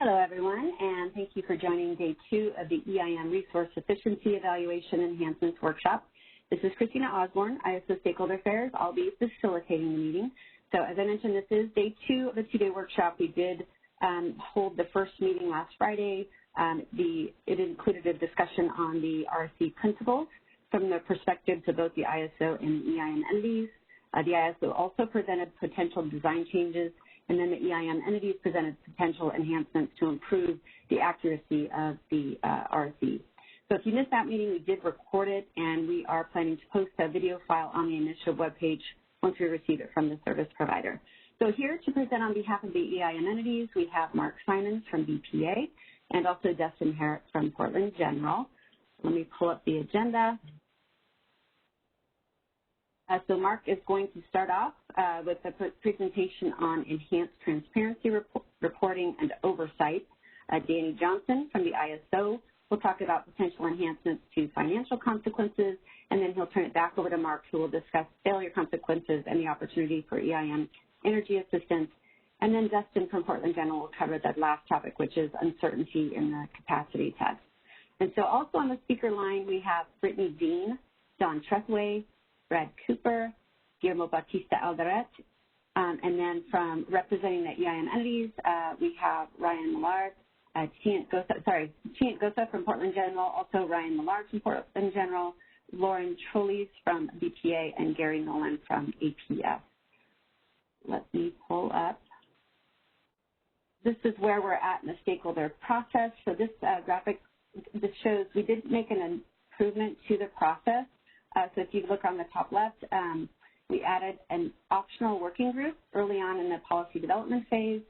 Hello, everyone, and thank you for joining Day 2 of the EIM Resource Sufficiency Evaluation Enhancements Workshop. This is Christina Osborne, ISO Stakeholder Affairs. I'll be facilitating the meeting. So as I mentioned, this is Day 2 of the two-day workshop. We did hold the first meeting last Friday. It included a discussion on the RC principles from the perspectives of both the ISO and the EIM entities. The ISO also presented potential design changes, and then the EIM entities presented potential enhancements to improve the accuracy of the RC. So if you missed that meeting, we did record it, and we are planning to post a video file on the initiative webpage once we receive it from the service provider. So here to present on behalf of the EIM entities, we have Mark Simons from BPA and also Dustin Harris from Portland General. Let me pull up the agenda. So Mark is going to start off with a presentation on enhanced transparency reporting and oversight. Danny Johnson from the ISO will talk about potential enhancements to financial consequences, and then he'll turn it back over to Mark, who will discuss failure consequences and the opportunity for EIM energy assistance. And then Dustin from Portland General will cover that last topic, which is uncertainty in the capacity test. And so also on the speaker line, we have Brittany Dean, Don Trethway, Brad Cooper, Guillermo Bautista Aldaret, and then from representing the EIM entities, we have Ryan Millard, Chient Gosa from Portland General, also Ryan Millard from Portland General, Lauren Trolleys from BPA, and Gary Nolan from APS. Let me pull up. This is where we're at in the stakeholder process. So this graphic, this shows we did make an improvement to the process. So if you look on the top left, we added an optional working group early on in the policy development phase.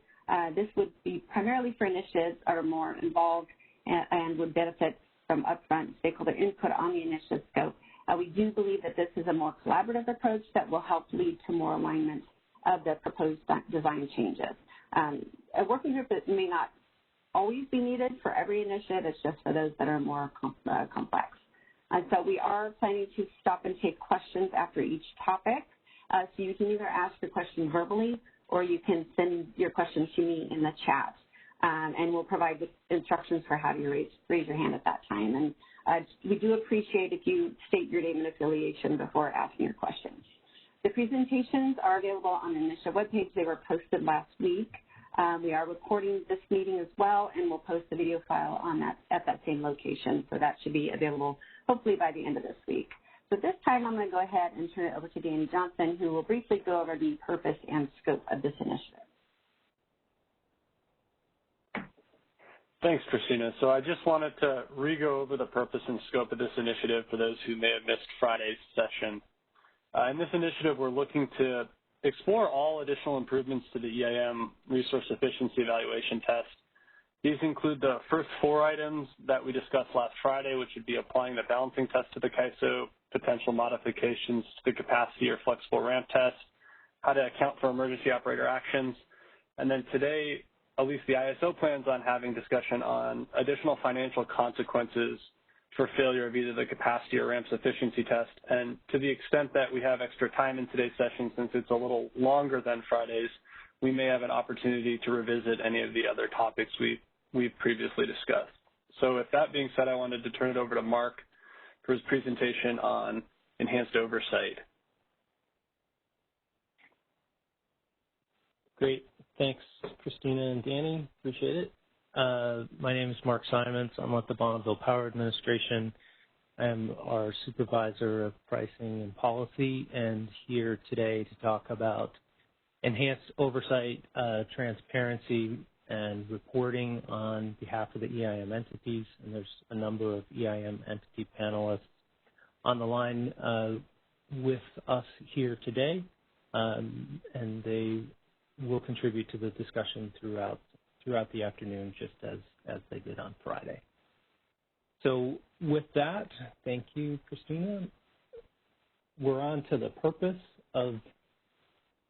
This would be primarily for initiatives that are more involved and would benefit from upfront stakeholder input on the initiative scope. We do believe that this is a more collaborative approach that will help lead to more alignment of the proposed design changes. A working group that may not always be needed for every initiative. It's just for those that are more complex. So we are planning to stop and take questions after each topic. So you can either ask your question verbally or you can send your questions to me in the chat. And we'll provide instructions for how to raise your hand at that time. And we do appreciate if you state your name and affiliation before asking your questions. The presentations are available on the initiative webpage. They were posted last week. We are recording this meeting as well, and we'll post the video file on at that same location. So that should be available hopefully by the end of this week. So this time I'm going to go ahead and turn it over to Danny Johnson, who will briefly go over the purpose and scope of this initiative. Thanks, Christina. So I just wanted to re-go over the purpose and scope of this initiative for those who may have missed Friday's session. In this initiative, we're looking to explore all additional improvements to the EIM resource efficiency evaluation test. These include the first 4 items that we discussed last Friday, which would be applying the balancing test to the CAISO, potential modifications to the capacity or flexible ramp test, how to account for emergency operator actions, and then today, at least the ISO plans on having discussion on additional financial consequences for failure of either the capacity or ramp sufficiency test. And to the extent that we have extra time in today's session, since it's a little longer than Friday's, we may have an opportunity to revisit any of the other topics we've previously discussed. So with that being said, I wanted to turn it over to Mark for his presentation on enhanced oversight. Great. Thanks, Christina and Danny. Appreciate it. My name is Mark Simons. I'm with the Bonneville Power Administration. I'm our supervisor of pricing and policy, and here today to talk about enhanced oversight, transparency, and reporting on behalf of the EIM entities. And there's a number of EIM entity panelists on the line with us here today, and they will contribute to the discussion throughout the afternoon, just as they did on Friday. So with that, thank you, Christina. We're on to the purpose of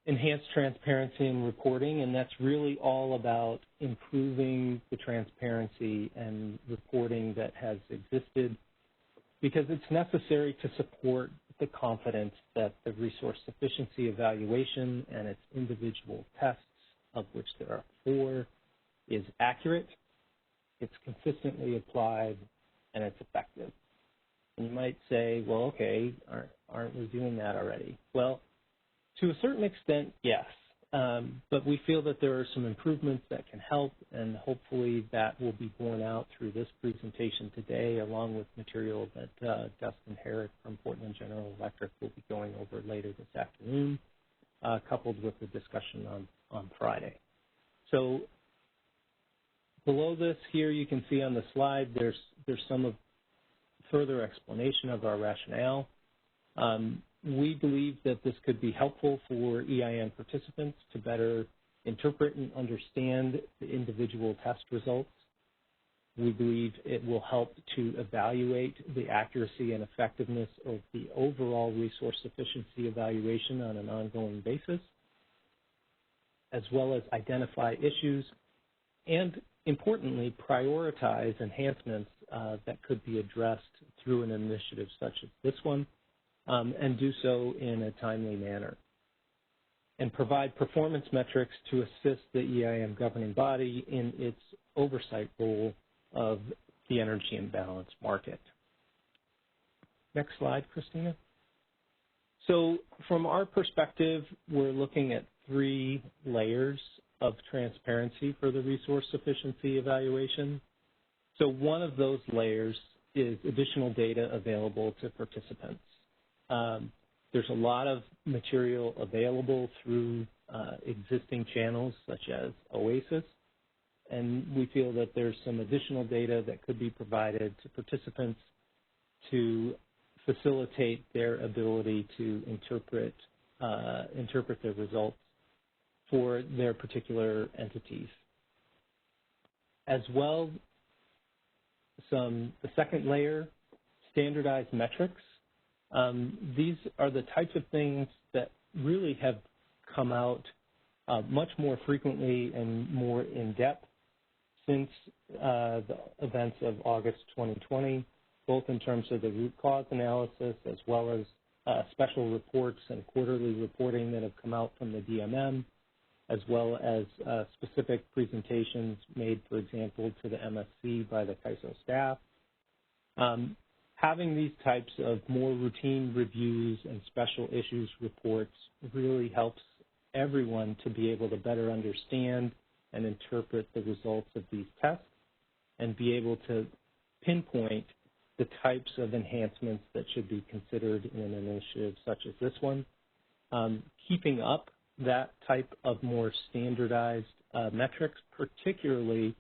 enhanced transparency and reporting, and that's really all about improving the transparency and reporting that has existed, because it's necessary to support the confidence that the resource sufficiency evaluation and its individual tests, of which there are 4, is accurate, it's consistently applied, and it's effective. And you might say, well, okay, aren't we doing that already? Well, to a certain extent, yes. But we feel that there are some improvements that can help, and hopefully that will be borne out through this presentation today, along with material that Dustin Herrick from Portland General Electric will be going over later this afternoon, coupled with the discussion on Friday. So below this here, you can see on the slide, there's some further explanation of our rationale. We believe that this could be helpful for EIM participants to better interpret and understand the individual test results. We believe it will help to evaluate the accuracy and effectiveness of the overall resource efficiency evaluation on an ongoing basis, as well as identify issues and, importantly, prioritize enhancements that could be addressed through an initiative such as this one, and do so in a timely manner, and provide performance metrics to assist the EIM governing body in its oversight role of the energy imbalance market. Next slide, Christina. So from our perspective, we're looking at 3 layers of transparency for the resource efficiency evaluation. So one of those layers is additional data available to participants. There's a lot of material available through existing channels such as OASIS, and we feel that there's some additional data that could be provided to participants to facilitate their ability to interpret their results for their particular entities. As well, the second layer, standardized metrics. These are the types of things that really have come out much more frequently and more in depth since the events of August 2020, both in terms of the root cause analysis as well as special reports and quarterly reporting that have come out from the DMM, as well as specific presentations made, for example, to the MSC by the CAISO staff. Having these types of more routine reviews and special issues reports really helps everyone to be able to better understand and interpret the results of these tests and be able to pinpoint the types of enhancements that should be considered in an initiative such as this one. Keeping up that type of more standardized metrics, particularly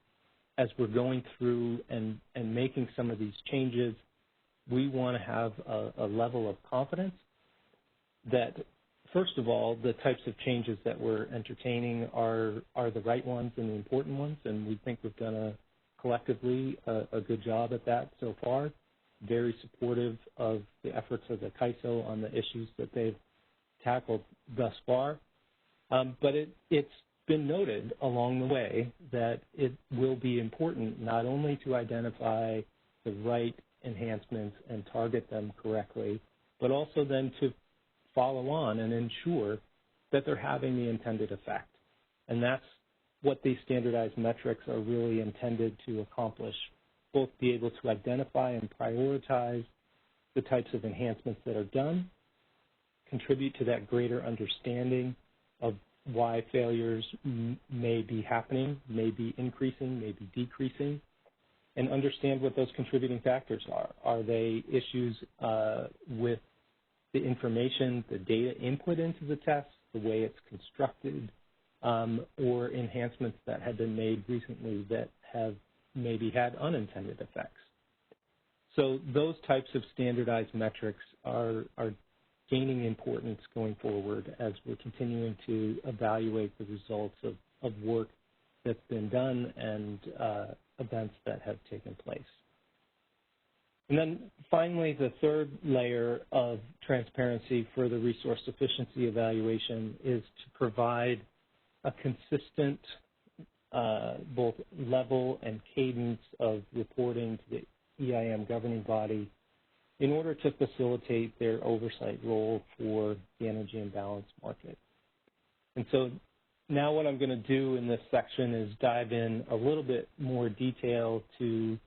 as we're going through and making some of these changes, we want to have a level of confidence that, first of all, the types of changes that we're entertaining are the right ones and the important ones, and we think we've done collectively a good job at that so far. Very supportive of the efforts of the CAISO on the issues that they've tackled thus far. But it's been noted along the way that it will be important not only to identify the right enhancements and target them correctly, but also then to follow on and ensure that they're having the intended effect. And that's what these standardized metrics are really intended to accomplish, both be able to identify and prioritize the types of enhancements that are done, contribute to that greater understanding of why failures may be happening, may be increasing, may be decreasing, and understand what those contributing factors are. Are they issues with the information, the data input into the test, the way it's constructed, or enhancements that have been made recently that have maybe had unintended effects? So those types of standardized metrics are gaining importance going forward as we're continuing to evaluate the results of work that's been done and events that have taken place. And then finally, the third layer of transparency for the resource efficiency evaluation is to provide a consistent both level and cadence of reporting to the EIM governing body in order to facilitate their oversight role for the energy imbalance market. And so now what I'm going to do in this section is dive in a little bit more detail to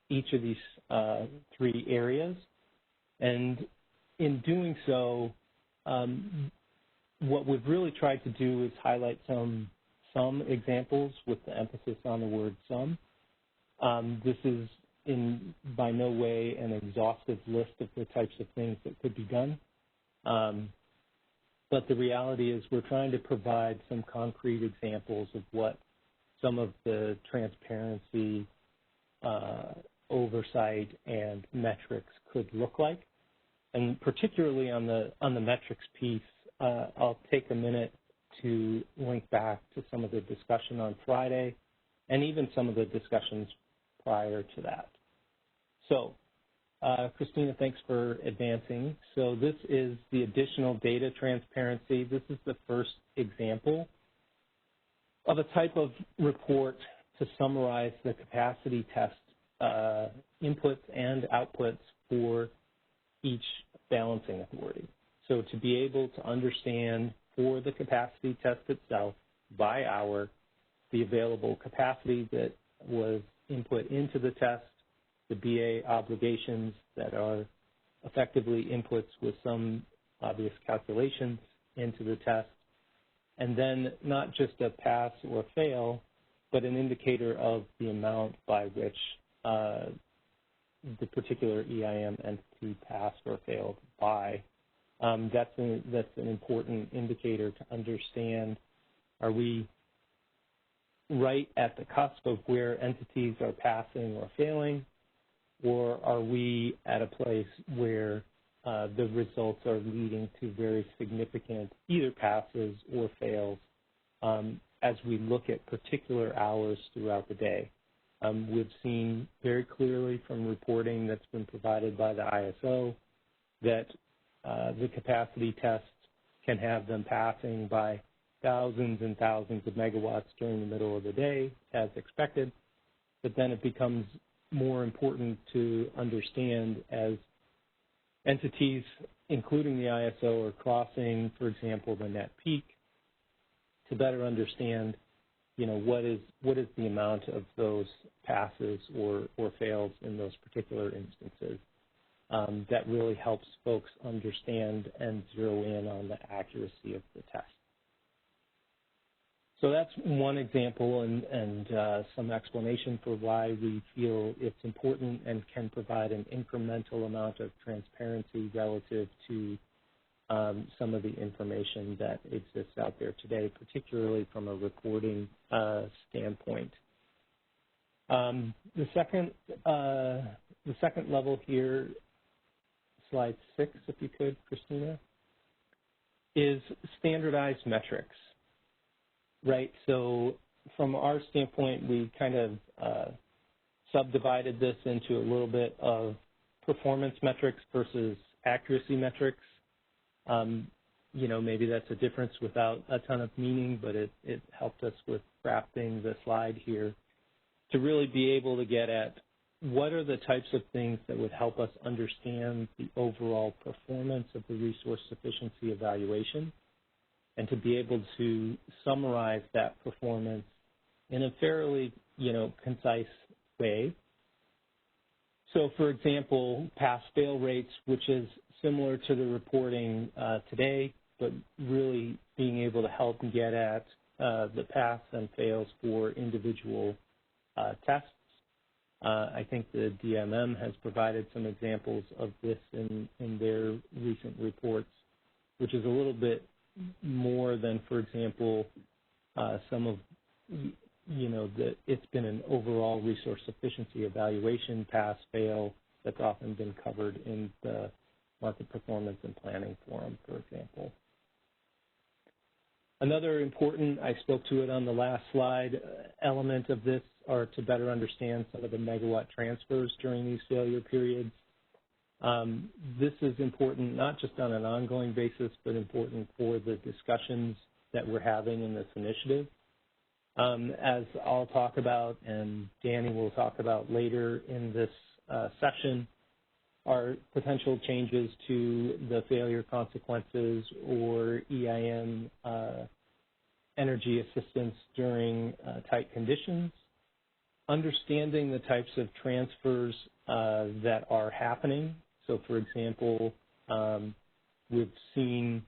each of these three areas. And in doing so, what we've really tried to do is highlight some examples with the emphasis on the word some. This is by no way an exhaustive list of the types of things that could be done. But the reality is we're trying to provide some concrete examples of what some of the transparency, oversight, and metrics could look like. And particularly on the metrics piece, I'll take a minute to link back to some of the discussion on Friday and even some of the discussions prior to that. So, Christina, thanks for advancing. So this is the additional data transparency. This is the first example of a type of report to summarize the capacity test inputs and outputs for each balancing authority. So to be able to understand for the capacity test itself by hour the available capacity that was input into the test, the BA obligations that are effectively inputs with some obvious calculations into the test, and then not just a pass or fail, but an indicator of the amount by which the particular EIM entity passed or failed by. That's an important indicator to understand, are we right at the cusp of where entities are passing or failing, or are we at a place where the results are leading to very significant either passes or fails as we look at particular hours throughout the day. We've seen very clearly from reporting that's been provided by the ISO that the capacity tests can have them passing by thousands and thousands of megawatts during the middle of the day, as expected. But then it becomes more important to understand as entities, including the ISO, are crossing, for example, the net peak, to better understand, what is the amount of those passes or fails in those particular instances. That really helps folks understand and zero in on the accuracy of the test. So that's one example and some explanation for why we feel it's important and can provide an incremental amount of transparency relative to some of the information that exists out there today, particularly from a reporting standpoint. The second level here, slide 6, if you could, Christina, is standardized metrics. Right, so from our standpoint, we kind of subdivided this into a little bit of performance metrics versus accuracy metrics. Maybe that's a difference without a ton of meaning, but it helped us with crafting the slide here to really be able to get at what are the types of things that would help us understand the overall performance of the resource sufficiency evaluation, and to be able to summarize that performance in a fairly, concise way. So, for example, pass-fail rates, which is similar to the reporting today, but really being able to help get at the pass and fails for individual tests. I think the DMM has provided some examples of this in their recent reports, which is a little bit more than, for example, some of, it's been an overall resource sufficiency evaluation pass-fail that's often been covered in the Market Performance and Planning Forum, for example. Another important, I spoke to it on the last slide, element of this are to better understand some of the megawatt transfers during these failure periods. This is important not just on an ongoing basis, but important for the discussions that we're having in this initiative. As I'll talk about and Danny will talk about later in this session, are potential changes to the failure consequences or EIM energy assistance during tight conditions, understanding the types of transfers that are happening. So, for example, we've seen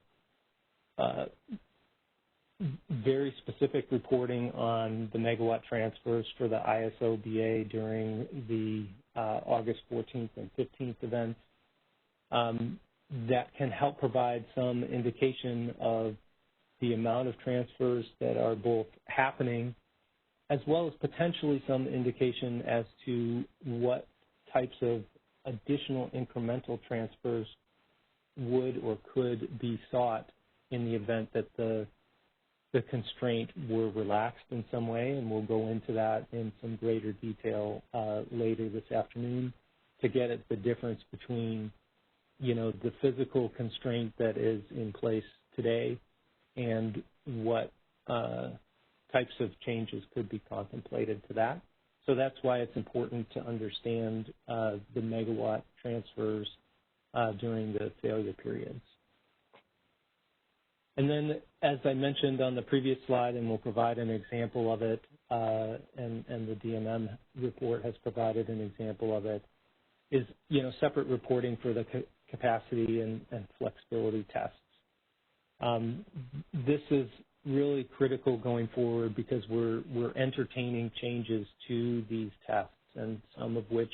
very specific reporting on the megawatt transfers for the ISO-BA during the August 14th and 15th events. That can help provide some indication of the amount of transfers that are both happening, as well as potentially some indication as to what types of additional incremental transfers would or could be sought in the event that the constraint were relaxed in some way, and we'll go into that in some greater detail later this afternoon to get at the difference between, the physical constraint that is in place today and what types of changes could be contemplated to that. So that's why it's important to understand the megawatt transfers during the failure periods. And then, as I mentioned on the previous slide, and we'll provide an example of it, and the DMM report has provided an example of it, is separate reporting for the capacity and flexibility tests. This is really critical going forward because we're entertaining changes to these tests, and some of which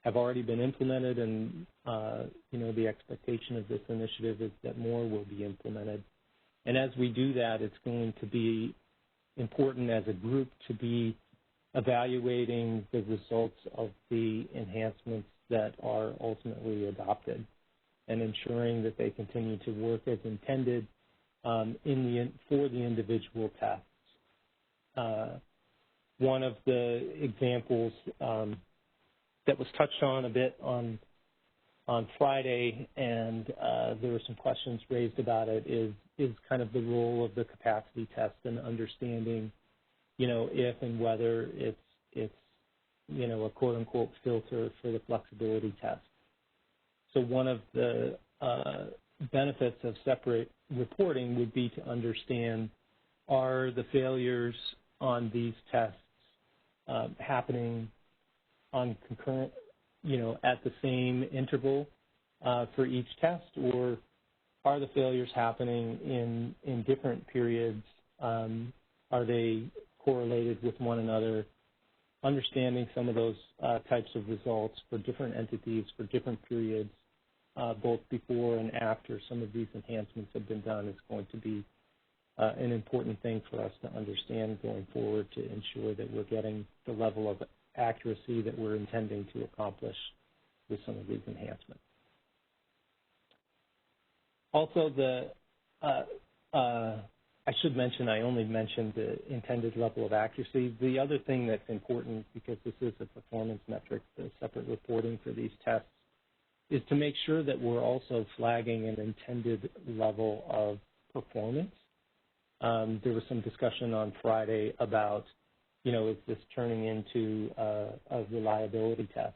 have already been implemented, and the expectation of this initiative is that more will be implemented. And as we do that, it's going to be important as a group to be evaluating the results of the enhancements that are ultimately adopted and ensuring that they continue to work as intended for the individual tests. One of the examples that was touched on a bit on Friday, and there were some questions raised about it, is kind of the role of the capacity test and understanding, if and whether it's a quote-unquote filter for the flexibility test. So one of the benefits of separate reporting would be to understand, are the failures on these tests happening on concurrent, at the same interval for each test, or are the failures happening in different periods? Are they correlated with one another? Understanding some of those types of results for different entities for different periods, both before and after some of these enhancements have been done, is going to be an important thing for us to understand going forward to ensure that we're getting the level of accuracy that we're intending to accomplish with some of these enhancements. Also, I should mention, I only mentioned the intended level of accuracy. The other thing that's important, because this is a performance metric, the separate reporting for these tests, is to make sure that we're also flagging an intended level of performance. There was some discussion on Friday about, is this turning into a reliability test?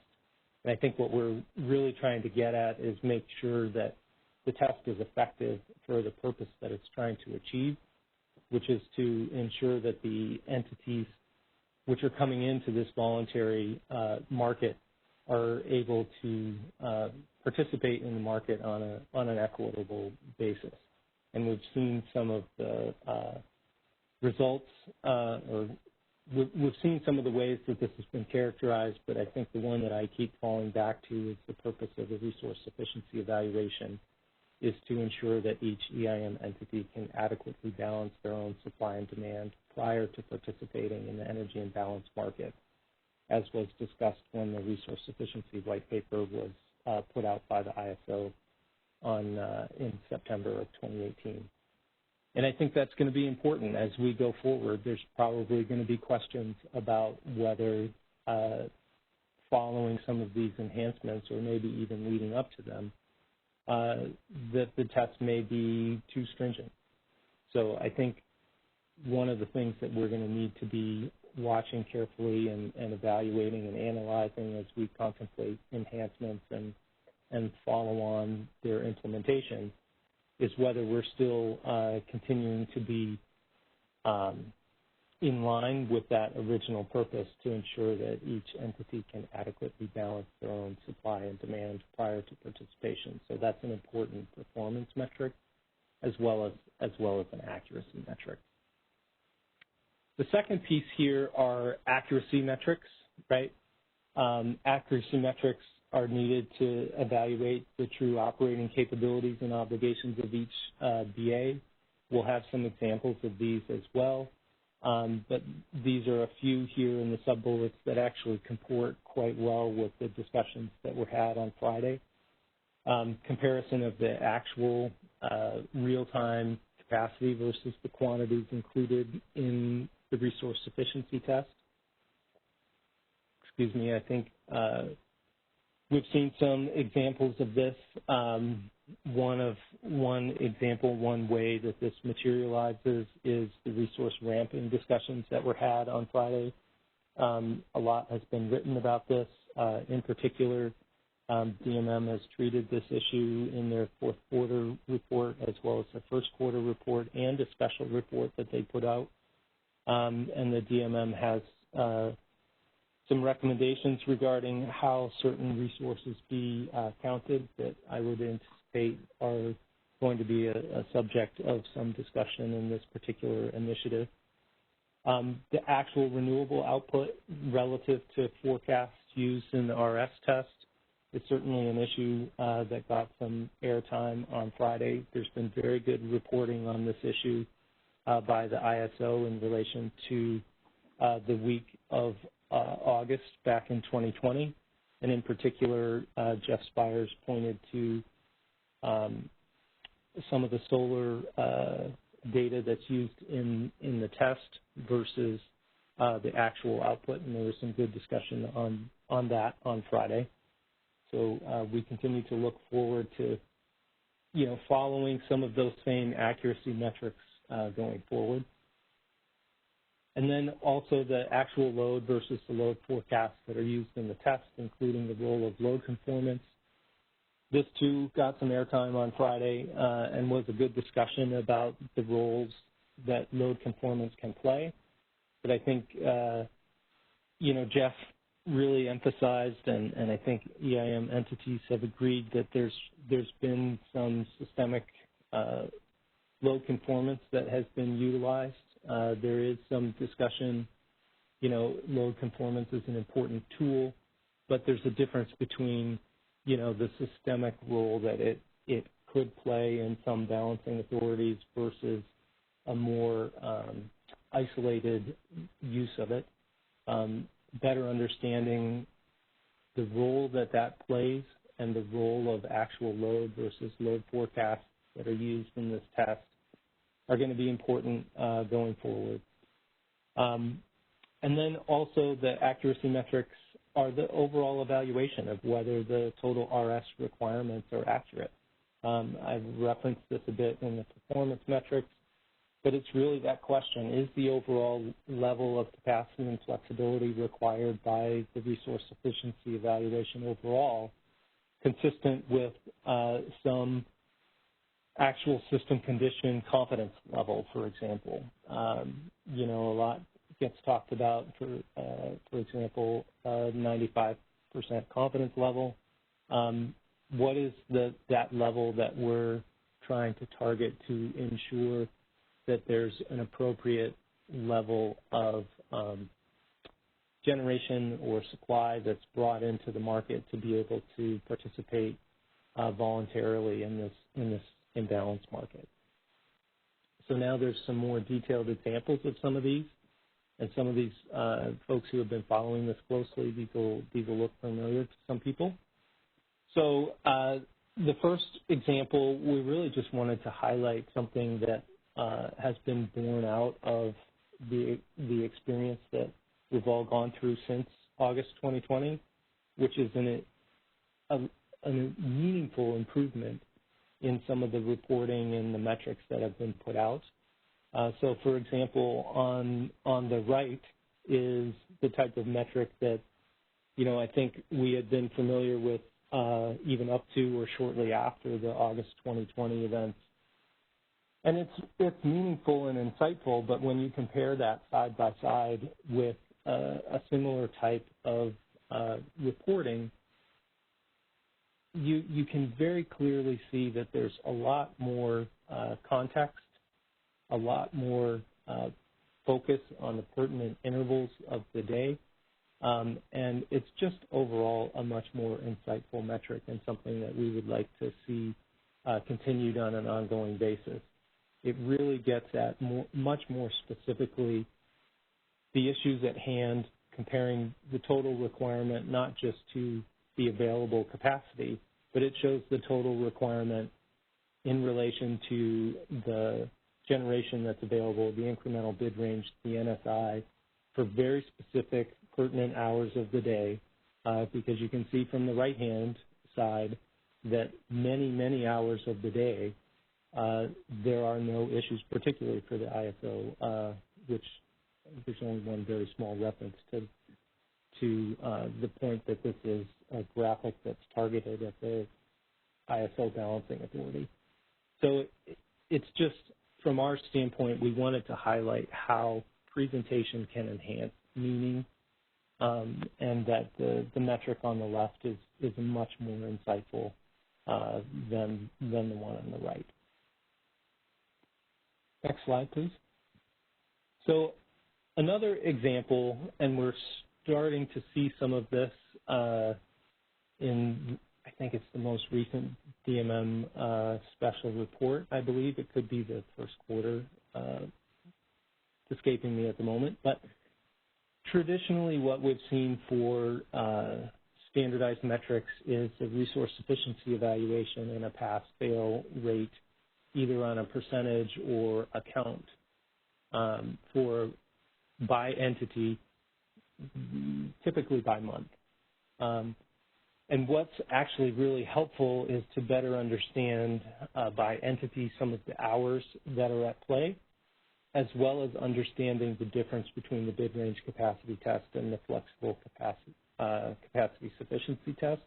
And I think what we're really trying to get at is make sure that the test is effective for the purpose that it's trying to achieve, which is to ensure that the entities which are coming into this voluntary market are able to participate in the market on an equitable basis. And we've seen some of the results, or we've seen some of the ways that this has been characterized, but I think the one that I keep falling back to is the purpose of the resource sufficiency evaluation is to ensure that each EIM entity can adequately balance their own supply and demand prior to participating in the energy imbalance market, as was discussed when the resource sufficiency white paper was put out by the ISO in September of 2018. And I think that's going to be important as we go forward. There's probably going to be questions about whether following some of these enhancements, or maybe even leading up to them, that the test may be too stringent. So I think one of the things that we're going to need to be watching carefully and evaluating and analyzing as we contemplate enhancements and follow on their implementation is whether we're still continuing to be in line with that original purpose to ensure that each entity can adequately balance their own supply and demand prior to participation. So that's an important performance metric as well as an accuracy metric. The second piece here are accuracy metrics, right? Accuracy metrics are needed to evaluate the true operating capabilities and obligations of each BA. We'll have some examples of these as well. But these are a few here in the sub-bullets that actually comport quite well with the discussions that were had on Friday. Comparison of the actual real-time capacity versus the quantities included in the resource sufficiency test. Excuse me, I think we've seen some examples of this. One example, one way that this materializes is the resource ramping discussions that were had on Friday. A lot has been written about this. In particular, DMM has treated this issue in their fourth quarter report as well as their first quarter report and a special report that they put out. And the DMM has some recommendations regarding how certain resources be counted that I would anticipate are going to be a subject of some discussion in this particular initiative. The actual renewable output relative to forecasts used in the RS test is certainly an issue that got some airtime on Friday. There's been very good reporting on this issue by the ISO in relation to the week of August back in 2020. And in particular, Jeff Spires pointed to some of the solar data that's used in the test versus the actual output, and there was some good discussion on that on Friday. So we continue to look forward to, following some of those same accuracy metrics going forward. And then also the actual load versus the load forecasts that are used in the test, including the role of load conformance. This too got some airtime on Friday and was a good discussion about the roles that load conformance can play. But I think, Jeff really emphasized, and I think EIM entities have agreed that there's been some systemic load conformance that has been utilized. There is some discussion, load conformance is an important tool, but there's a difference between, the systemic role that it could play in some balancing authorities versus a more isolated use of it. Better understanding the role that plays and the role of actual load versus load forecasts that are used in this test are going to be important going forward. And then also the accuracy metrics are the overall evaluation of whether the total RS requirements are accurate. I've referenced this a bit in the performance metrics, but it's really that question: is the overall level of capacity and flexibility required by the resource sufficiency evaluation overall consistent with some actual system condition confidence level, for example? A lot gets talked about, for example, 95% confidence level. What is that level that we're trying to target to ensure that there's an appropriate level of generation or supply that's brought into the market to be able to participate voluntarily in this imbalanced market? So now there's some more detailed examples of some of these, and some of these folks who have been following this closely, these will look familiar to some people. So the first example, we really just wanted to highlight something that has been borne out of the experience that we've all gone through since August 2020, which is a meaningful improvement in some of the reporting and the metrics that have been put out. So, for example, on the right is the type of metric that, I think we had been familiar with even up to or shortly after the August 2020 events. And it's meaningful and insightful, but when you compare that side by side with a similar type of reporting, you can very clearly see that there's a lot more context, a lot more focus on the pertinent intervals of the day, and it's just overall a much more insightful metric and something that we would like to see continued on an ongoing basis. It really gets at much more specifically the issues at hand, comparing the total requirement not just to the available capacity, but it shows the total requirement in relation to the generation that's available, the incremental bid range, the NSI, for very specific pertinent hours of the day, because you can see from the right-hand side that many, many hours of the day there are no issues, particularly for the ISO, which there's only one very small reference to the point that this is a graphic that's targeted at the ISO balancing authority. So it's just, from our standpoint, we wanted to highlight how presentation can enhance meaning, and that the metric on the left is much more insightful than the one on the right. Next slide, please. So another example, and we're starting to see some of this in, I think it's the most recent DMM special report, I believe. It could be the first quarter. It's escaping me at the moment. But traditionally what we've seen for standardized metrics is a resource sufficiency evaluation and a pass-fail rate, either on a percentage or a count by entity, typically by month. And what's actually really helpful is to better understand by entity some of the hours that are at play, as well as understanding the difference between the bid range capacity test and the flexible capacity sufficiency test.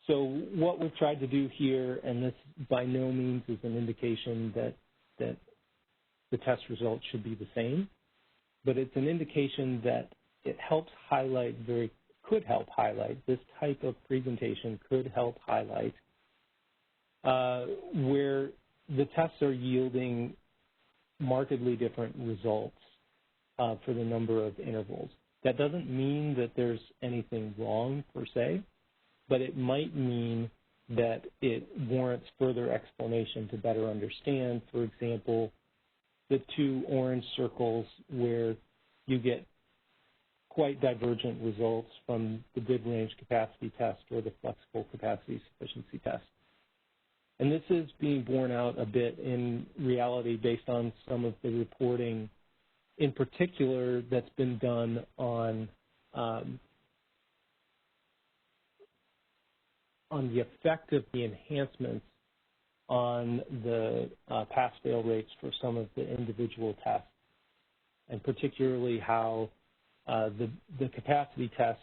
So what we've tried to do here, and this by no means is an indication that the test results should be the same, but it's an indication that it helps highlight, could help highlight, this type of presentation could help highlight where the tests are yielding markedly different results for the number of intervals. That doesn't mean that there's anything wrong per se, but it might mean that it warrants further explanation to better understand, for example, the two orange circles where you get quite divergent results from the bid range capacity test or the flexible capacity sufficiency test. And this is being borne out a bit in reality based on some of the reporting, in particular, that's been done on the effect of the enhancements on the pass-fail rates for some of the individual tests, and particularly how the capacity test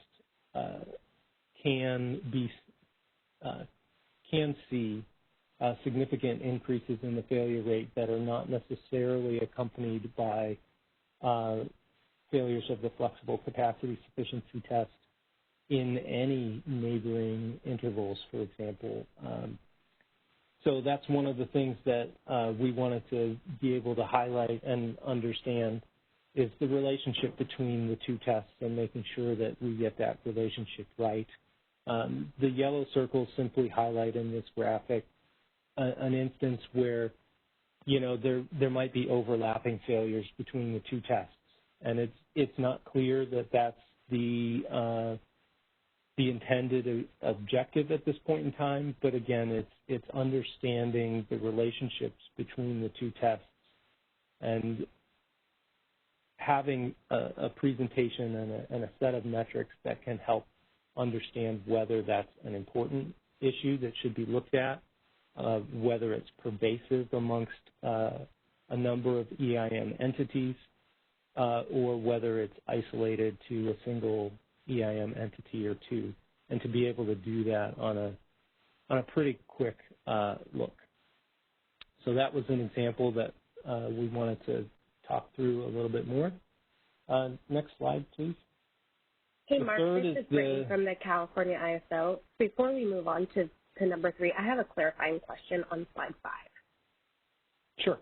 can see significant increases in the failure rate that are not necessarily accompanied by failures of the flexible capacity sufficiency test in any neighboring intervals, for example. So that's one of the things that we wanted to be able to highlight and understand is the relationship between the two tests and making sure that we get that relationship right. The yellow circles simply highlight in this graphic an instance where, you know, there might be overlapping failures between the two tests, and it's not clear that that's the intended objective at this point in time. But again, it's understanding the relationships between the two tests and having a presentation and a set of metrics that can help understand whether that's an important issue that should be looked at, whether it's pervasive amongst a number of EIM entities, or whether it's isolated to a single EIM entity or two, and to be able to do that on a pretty quick look. so that was an example that we wanted to talk through a little bit more. Next slide, please. Hey, Mark, this is Brittany from the California ISO. Before we move on to number 3, I have a clarifying question on slide 5. Sure.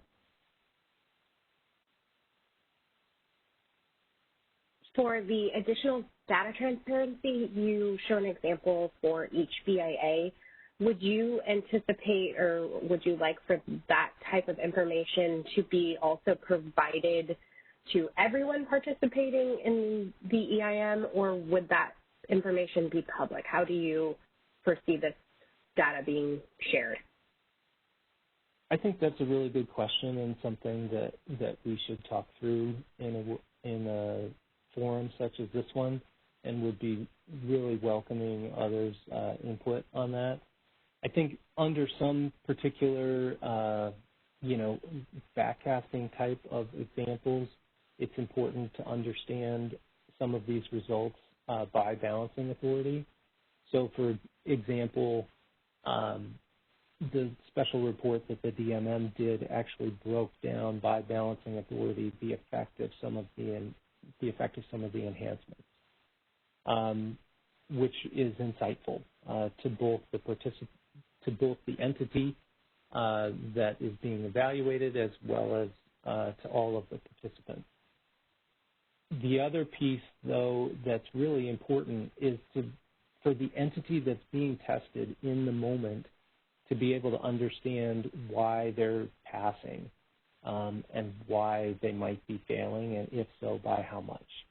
For the additional data transparency, you show an example for each BIA. Would you anticipate or would you like for that type of information to be also provided to everyone participating in the EIM, or would that information be public? How do you foresee this data being shared? I think that's a really good question and something that we should talk through in a forum such as this one, and would be really welcoming others' input on that. I think under some particular, backcasting type of examples, it's important to understand some of these results by balancing authority. So, for example, the special report that the DMM did actually broke down by balancing authority the effect of some of the enhancements, which is insightful to both the entity that is being evaluated as well as to all of the participants. The other piece, though, that's really important is for the entity that's being tested in the moment to be able to understand why they're passing and why they might be failing, and if so, by how much.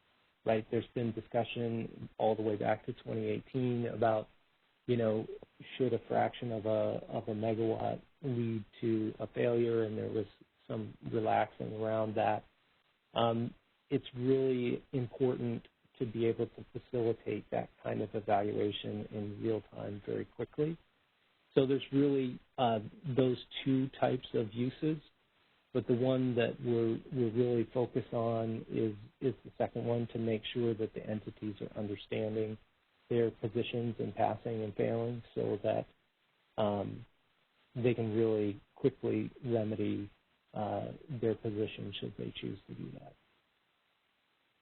Right? There's been discussion all the way back to 2018 about, should a fraction of a megawatt lead to a failure, and there was some relaxing around that. It's really important to be able to facilitate that kind of evaluation in real time very quickly. So there's really those two types of uses, but the one that we're really focused on is the second one, to make sure that the entities are understanding their positions in passing and failing, so that they can really quickly remedy their position should they choose to do that.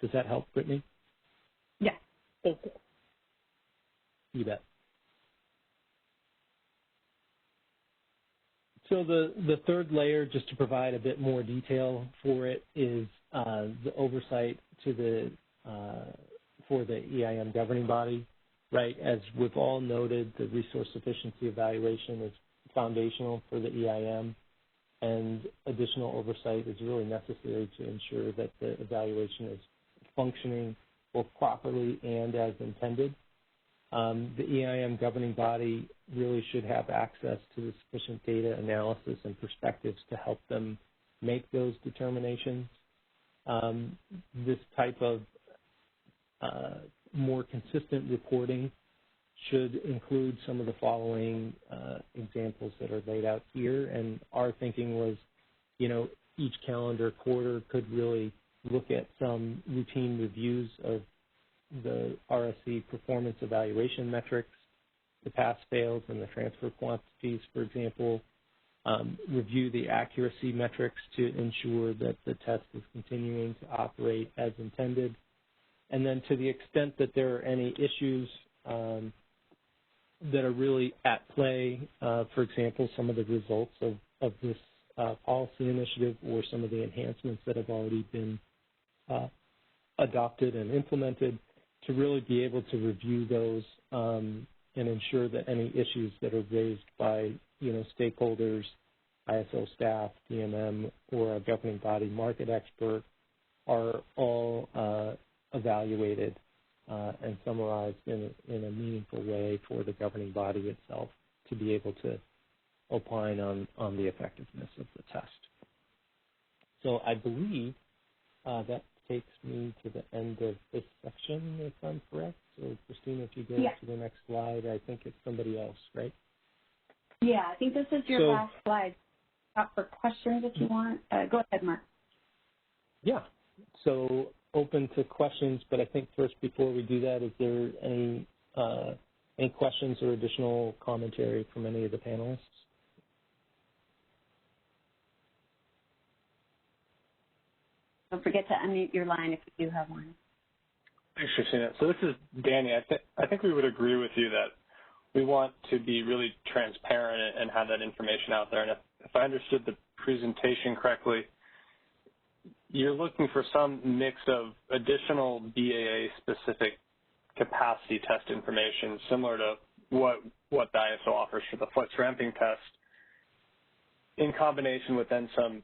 Does that help, Brittany? Yes, thank you. You bet. So the third layer, just to provide a bit more detail for it, is the oversight to for the EIM governing body, right? As we've all noted, the resource sufficiency evaluation is foundational for the EIM, and additional oversight is really necessary to ensure that the evaluation is functioning both properly and as intended. The EIM governing body really should have access to the sufficient data analysis and perspectives to help them make those determinations. This type of more consistent reporting should include some of the following examples that are laid out here. And our thinking was, each calendar quarter could really look at some routine reviews of the RSC performance evaluation metrics, the pass fails and the transfer quantities, for example, review the accuracy metrics to ensure that the test is continuing to operate as intended. And then to the extent that there are any issues that are really at play, for example, some of the results of this policy initiative or some of the enhancements that have already been adopted and implemented, to really be able to review those and ensure that any issues that are raised by stakeholders, ISO staff, DMM, or a governing body market expert are all evaluated and summarized in a meaningful way for the governing body itself to be able to opine on the effectiveness of the test. So I believe that takes me to the end of this section, if I'm correct. So, Christina, if you go to the next slide, I think it's somebody else, right? Yeah, I think this is your last slide. Up for questions if you want. Go ahead, Mark. Yeah. So open to questions, but I think first, before we do that, is there any questions or additional commentary from any of the panelists? Don't forget to unmute your line if you do have one. Thanks, Christina. So this is Danny. I think we would agree with you that we want to be really transparent and have that information out there. And if I understood the presentation correctly, you're looking for some mix of additional BAA-specific capacity test information, similar to what the ISO offers for the flex ramping test, in combination with then some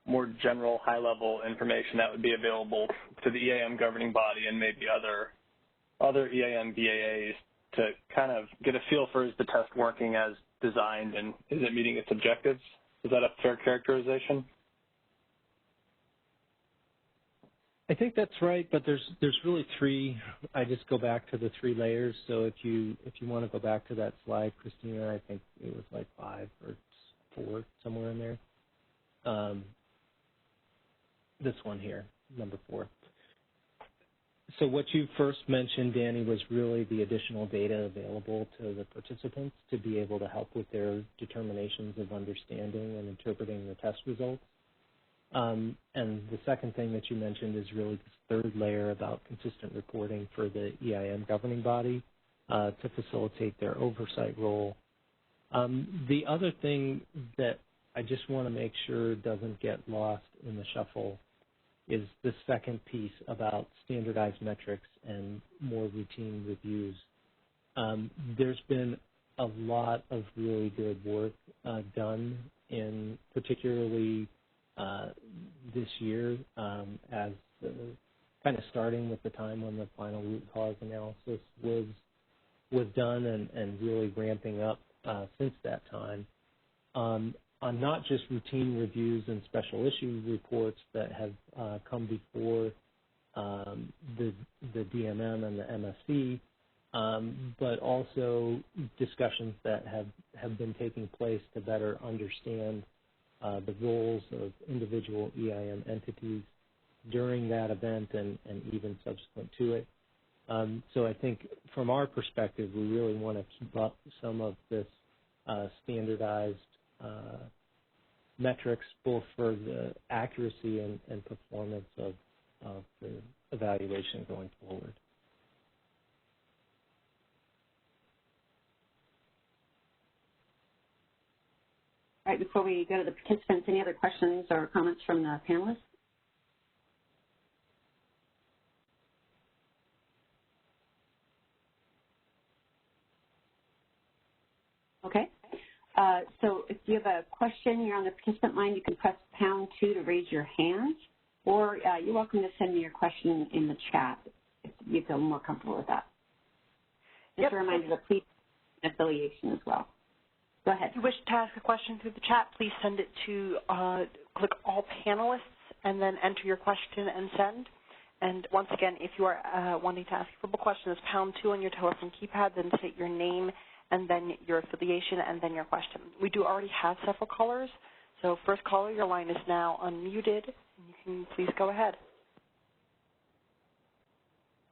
more general high-level information that would be available to the EIM governing body and maybe other EIM BAAs to kind of get a feel for, is the test working as designed and is it meeting its objectives? Is that a fair characterization? I think that's right, but there's really three. I just go back to the three layers. So if you want to go back to that slide, Christina, I think it was like 5 or 4, somewhere in there. This one here, number 4. So what you first mentioned, Danny, was really the additional data available to the participants to be able to help with their determinations of understanding and interpreting the test results. And the second thing that you mentioned is really this third layer about consistent reporting for the EIM governing body to facilitate their oversight role. The other thing that I just want to make sure doesn't get lost in the shuffle is the second piece about standardized metrics and more routine reviews. There's been a lot of really good work done in particularly this year as kind of starting with the time when the final root cause analysis was done and really ramping up since that time. On not just routine reviews and special issue reports that have come before the DMM and the MSC, but also discussions that have been taking place to better understand the roles of individual EIM entities during that event and even subsequent to it. So I think from our perspective, we really want to keep up some of this standardized metrics, both for the accuracy and performance of the evaluation going forward. All right, before we go to the participants, any other questions or comments from the panelists? Okay. So if you have a question, you're on the participant line, you can press #2 to raise your hand, or you're welcome to send me your question in the chat if you feel more comfortable with that. Just a reminder to please affiliation as well. Go ahead. If you wish to ask a question through the chat, please send it to click all panelists and then enter your question and send. And once again, if you are wanting to ask a verbal question, it's #2 on your telephone keypad, then state your name and then your affiliation and then your question. We do already have several callers. So first caller, your line is now unmuted. You can please go ahead.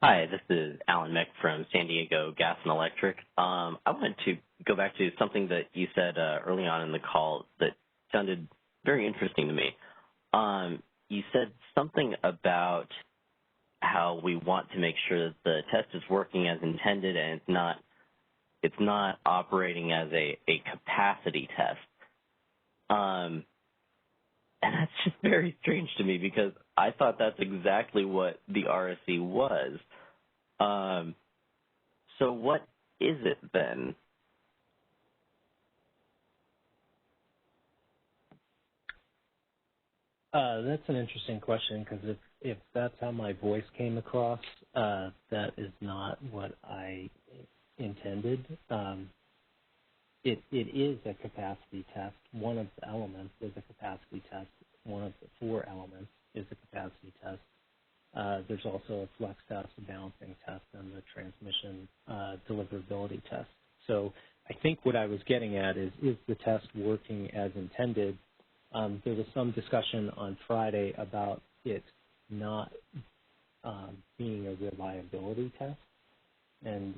Hi, this is Alan Mick from San Diego Gas and Electric. I wanted to go back to something that you said early on in the call that sounded very interesting to me. You said something about how we want to make sure that the test is working as intended and it's not operating as a capacity test. And that's just very strange to me because I thought that's exactly what the RSE was. So what is it then? That's an interesting question because if that's how my voice came across, that is not what I intended. It is a capacity test. One of the elements is a capacity test. One of the 4 elements is a capacity test. There's also a flex test, a balancing test, and the transmission deliverability test. So I think what I was getting at is the test working as intended? There was some discussion on Friday about it not being a reliability test, and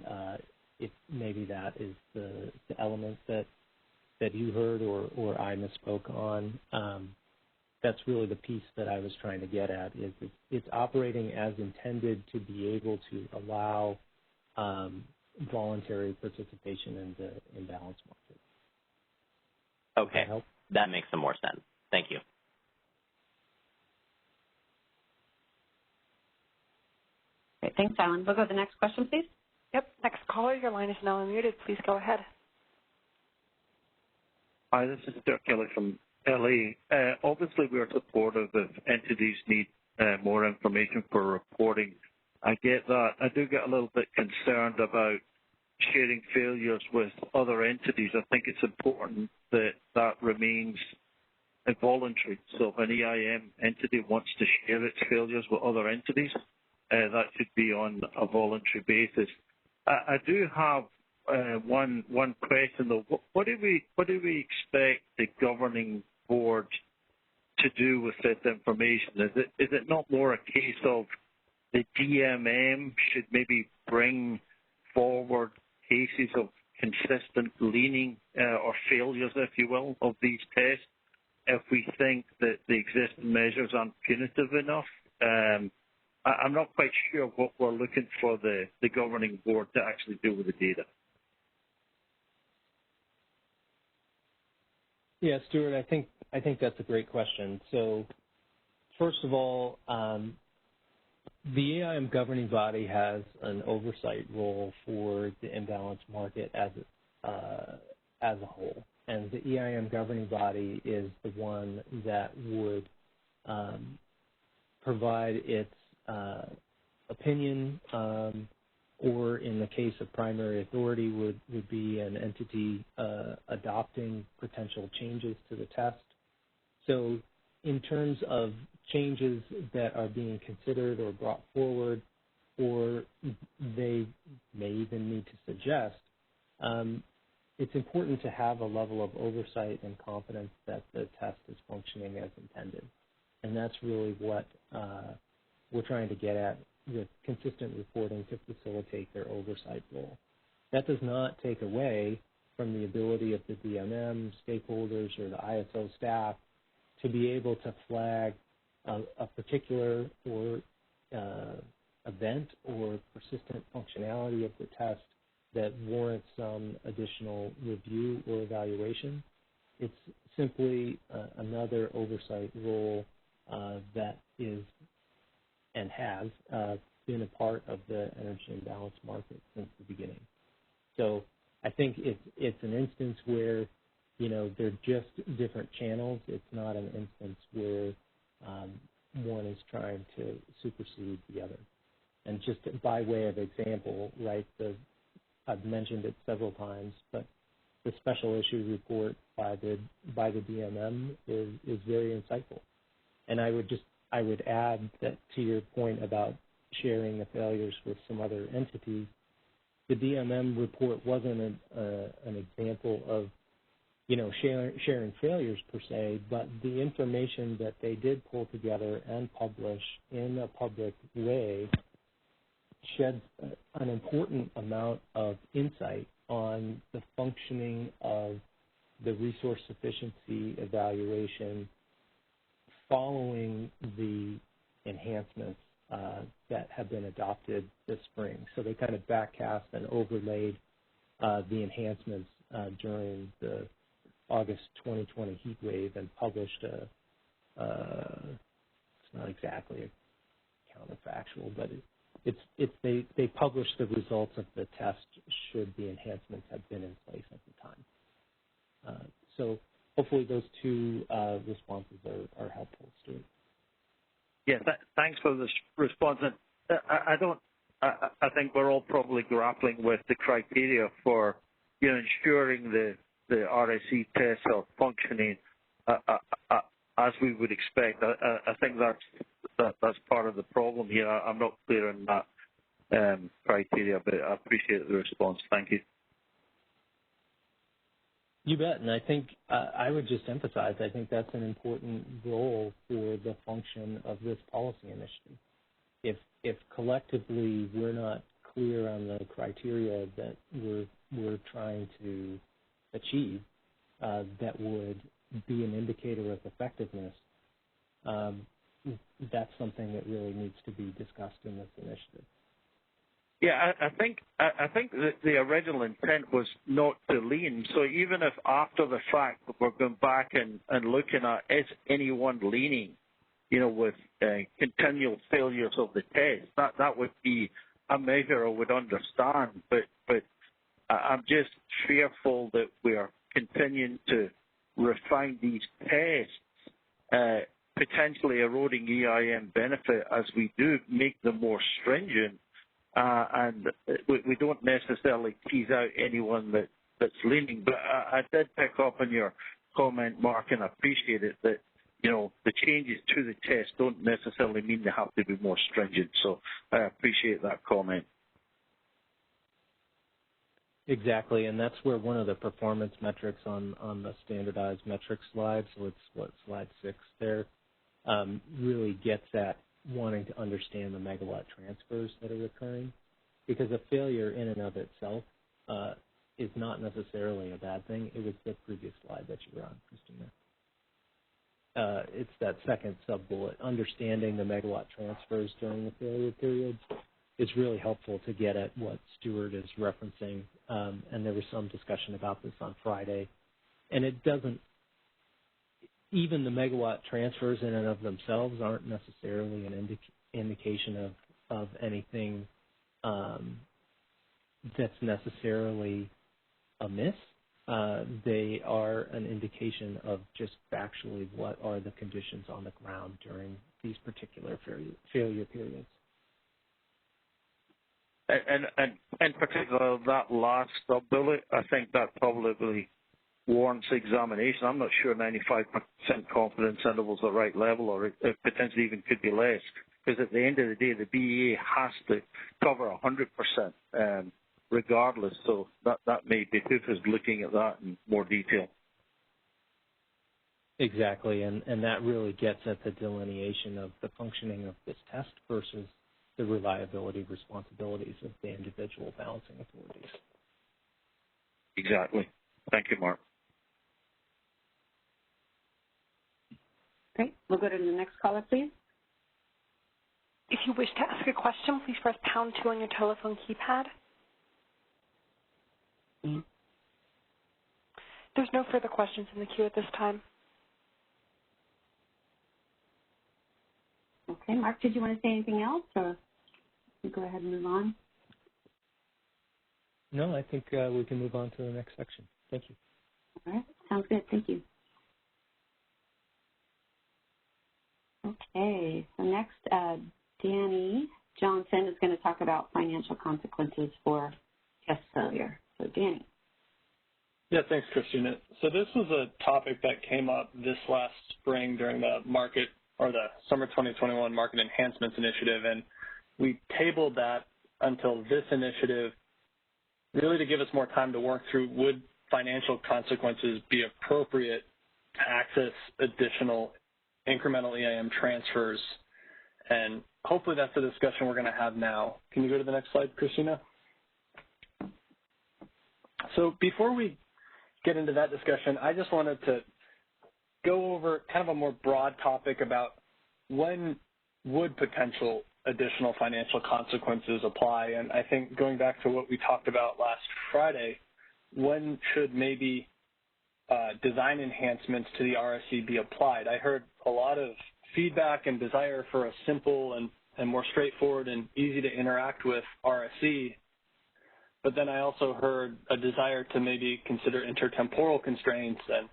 if maybe that is the element that you heard or I misspoke on. that's really the piece that I was trying to get at, is it's operating as intended to be able to allow voluntary participation in the imbalance market. Okay, that makes some more sense. Thank you. Great, thanks, Alan. We'll go to the next question, please. Yep, next caller, your line is now unmuted. Please go ahead. Hi, this is Dirk Kelly from LA. Obviously, we are supportive if entities need more information for reporting. I get that. I do get a little bit concerned about sharing failures with other entities. I think it's important that that remains voluntary. So if an EIM entity wants to share its failures with other entities, that should be on a voluntary basis. I do have one question though. What do we expect the governing board to do with this information? Is it not more a case of the DMM should maybe bring forward cases of consistent leaning or failures, if you will, of these tests if we think that the existing measures aren't punitive enough? I'm not quite sure what we're looking for the governing board to actually do with the data. Yeah, Stuart, I think that's a great question. So, first of all, the EIM governing body has an oversight role for the imbalance market as a whole, and the EIM governing body is the one that would provide its opinion, or in the case of primary authority would be an entity adopting potential changes to the test. So in terms of changes that are being considered or brought forward, or they may even need to suggest, it's important to have a level of oversight and confidence that the test is functioning as intended. And that's really what we're trying to get at with consistent reporting to facilitate their oversight role. That does not take away from the ability of the DMM, stakeholders, or the ISO staff to be able to flag a particular or event or persistent functionality of the test that warrants some additional review or evaluation. It's simply another oversight role that is and has been a part of the energy imbalance market since the beginning. So I think it's an instance where, they're just different channels. It's not an instance where one is trying to supersede the other. And just by way of example, right, I've mentioned it several times, but the special issue report by the DMM is very insightful. And I would add that to your point about sharing the failures with some other entities, the DMM report wasn't an example of, sharing failures per se, but the information that they did pull together and publish in a public way sheds an important amount of insight on the functioning of the resource sufficiency evaluation following the enhancements that have been adopted this spring. So they kind of backcast and overlaid the enhancements during the August 2020 heat wave and published it's not exactly a counterfactual, but they published the results of the test should the enhancements have been in place at the time. So hopefully those two responses are helpful, Stuart. Yeah, thanks for this response. I think we're all probably grappling with the criteria for ensuring the RSE tests are functioning as we would expect. I think that's part of the problem here. I'm not clear on that criteria, but I appreciate the response. Thank you. You bet, and I think I would just emphasize, I think that's an important role for the function of this policy initiative. If collectively we're not clear on the criteria that we're trying to achieve, that would be an indicator of effectiveness, that's something that really needs to be discussed in this initiative. Yeah, I think that the original intent was not to lean. So even if after the fact we're going back and looking at is anyone leaning, with continual failures of the test, that would be a measure I would understand. But I'm just fearful that we are continuing to refine these tests, potentially eroding EIM benefit as we do make them more stringent. And we don't necessarily tease out anyone that's leaning. But I did pick up on your comment, Mark, and I appreciate it, that, the changes to the test don't necessarily mean they have to be more stringent. So I appreciate that comment. Exactly, and that's where one of the performance metrics on the standardized metrics slide, so it's slide 6 there, really gets at wanting to understand the megawatt transfers that are occurring, because a failure in and of itself is not necessarily a bad thing. It was the previous slide that you were on, Christina. It's that second sub-bullet. Understanding the megawatt transfers during the failure periods is really helpful to get at what Stuart is referencing, and there was some discussion about this on Friday. And it doesn't, even the megawatt transfers in and of themselves aren't necessarily an indication of anything that's necessarily amiss. They are an indication of just factually what are the conditions on the ground during these particular failure periods. And particularly that last sub-bullet, I think that probably warrants examination. I'm not sure 95% confidence interval is the right level, or it potentially even could be less, because at the end of the day, the BEA has to cover 100% regardless. So that may behoove us looking at that in more detail. Exactly, and that really gets at the delineation of the functioning of this test versus the reliability responsibilities of the individual balancing authorities. Exactly. Thank you, Mark. Great. We'll go to the next caller, please. If you wish to ask a question, please press #2 on your telephone keypad. Mm-hmm. There's no further questions in the queue at this time. Okay, Mark, did you want to say anything else, or we go ahead and move on? No, I think we can move on to the next section. Thank you. All right, sounds good. Thank you. Okay, so next, Danny Johnson is going to talk about financial consequences for test failure. So, Danny. Yeah, thanks, Christina. So this was a topic that came up this last spring during the market, or the Summer 2021 Market Enhancements Initiative, and we tabled that until this initiative, really to give us more time to work through would financial consequences be appropriate to access additional incremental EIM transfers. And hopefully that's the discussion we're going to have now. Can you go to the next slide, Christina? So before we get into that discussion, I just wanted to go over kind of a more broad topic about when would potential additional financial consequences apply. And I think going back to what we talked about last Friday, when should maybe design enhancements to the RSE be applied? I heard a lot of feedback and desire for a simple and more straightforward and easy to interact with RSE. But then I also heard a desire to maybe consider intertemporal constraints and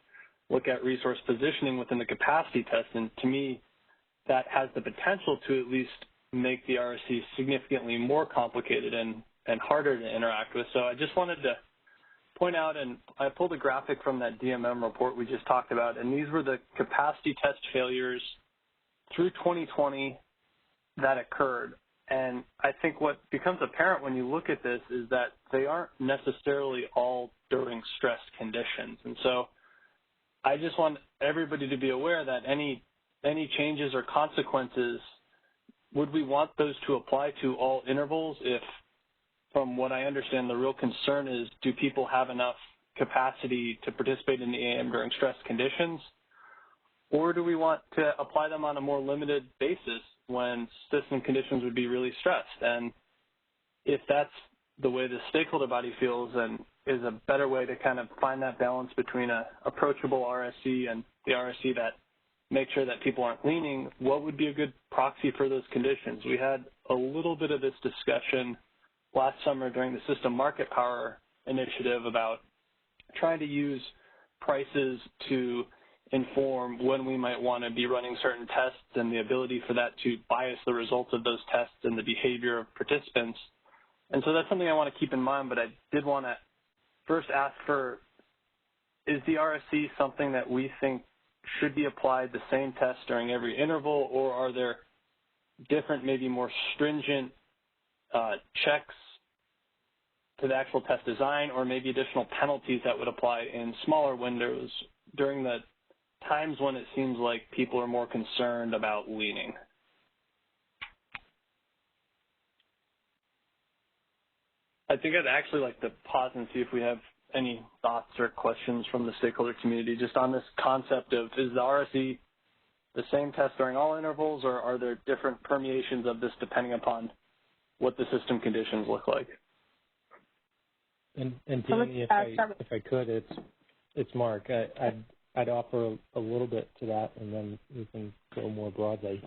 look at resource positioning within the capacity test. And to me, that has the potential to at least make the RSE significantly more complicated and harder to interact with. So I just wanted to point out, and I pulled a graphic from that DMM report we just talked about, and these were the capacity test failures through 2020 that occurred. And I think what becomes apparent when you look at this is that they aren't necessarily all during stressed conditions. And so I just want everybody to be aware that any changes or consequences, would we want those to apply to all intervals if, from what I understand, the real concern is, do people have enough capacity to participate in the EIM during stressed conditions? Or do we want to apply them on a more limited basis when system conditions would be really stressed? And if that's the way the stakeholder body feels and is a better way to kind of find that balance between a approachable RSC and the RSC that makes sure that people aren't leaning, what would be a good proxy for those conditions? We had a little bit of this discussion last summer during the System Market Power initiative about trying to use prices to inform when we might want to be running certain tests and the ability for that to bias the results of those tests and the behavior of participants. And so that's something I want to keep in mind, but I did want to first ask for, is the RSC something that we think should be applied the same test during every interval, or are there different, maybe more stringent checks to the actual test design, or maybe additional penalties that would apply in smaller windows during the times when it seems like people are more concerned about leaning? I think I'd actually like to pause and see if we have any thoughts or questions from the stakeholder community just on this concept of, is the RSC the same test during all intervals, or are there different permeations of this depending upon what the system conditions look like? And Danny, if I could, it's Mark. I'd offer a little bit to that, and then we can go more broadly.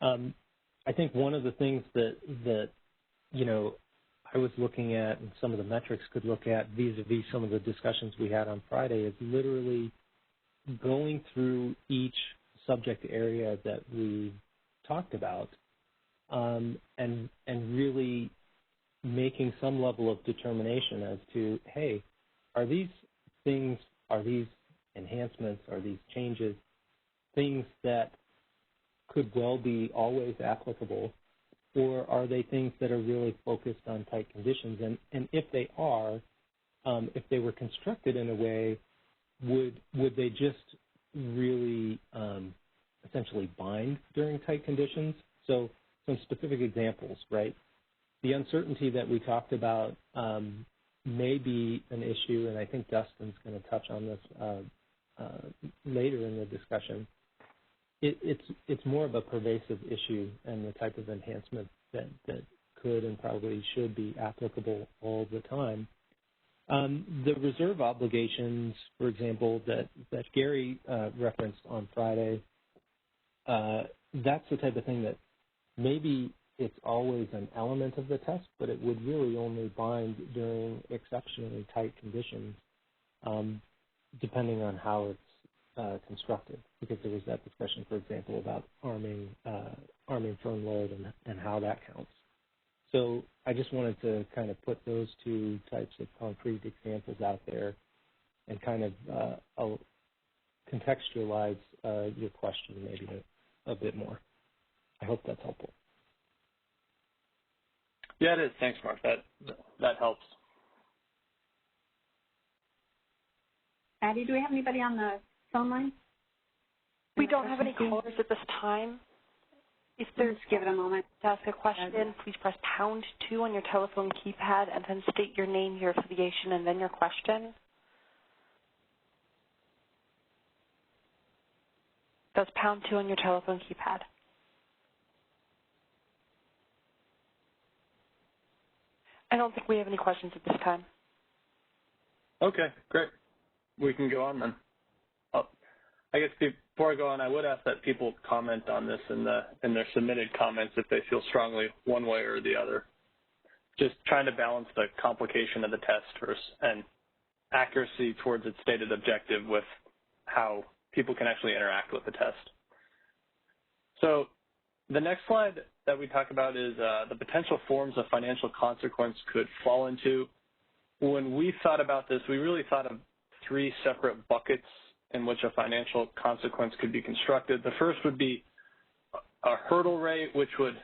I think one of the things that you know, I was looking at, and some of the metrics could look at vis-a-vis some of the discussions we had on Friday, is literally going through each subject area that we talked about, and really making some level of determination as to, hey, are these things, are these enhancements, are these changes things that could well be always applicable, or are they things that are really focused on tight conditions? And if they are, if they were constructed in a way, would they just really essentially bind during tight conditions? So some specific examples, right? The uncertainty that we talked about may be an issue, and I think Dustin's going to touch on this later in the discussion. It's more of a pervasive issue, and the type of enhancement that could and probably should be applicable all the time. The reserve obligations, for example, that Gary referenced on Friday, that's the type of thing that maybe it's always an element of the test, but it would really only bind during exceptionally tight conditions, depending on how it's constructed. Because there was that discussion, for example, about arming firm load and how that counts. So I just wanted to kind of put those two types of concrete examples out there and kind of contextualize your question maybe a bit more. I hope that's helpful. Yeah, it is. Thanks, Mark. That helps. Addie, do we have anybody on the phone line? We don't have any callers at this time. If there's, just give it a moment to ask a question, please press #2 on your telephone keypad and then state your name, your affiliation, and then your question. That's #2 on your telephone keypad. I don't think we have any questions at this time. Okay, great. We can go on then. I guess before I go on, I would ask that people comment on this in their submitted comments if they feel strongly one way or the other. Just trying to balance the complication of the test and accuracy towards its stated objective with how people can actually interact with the test. So the next slide that we talk about is the potential forms of financial consequence could fall into. When we thought about this, we really thought of 3 separate buckets in which a financial consequence could be constructed. The first would be a hurdle rate, which would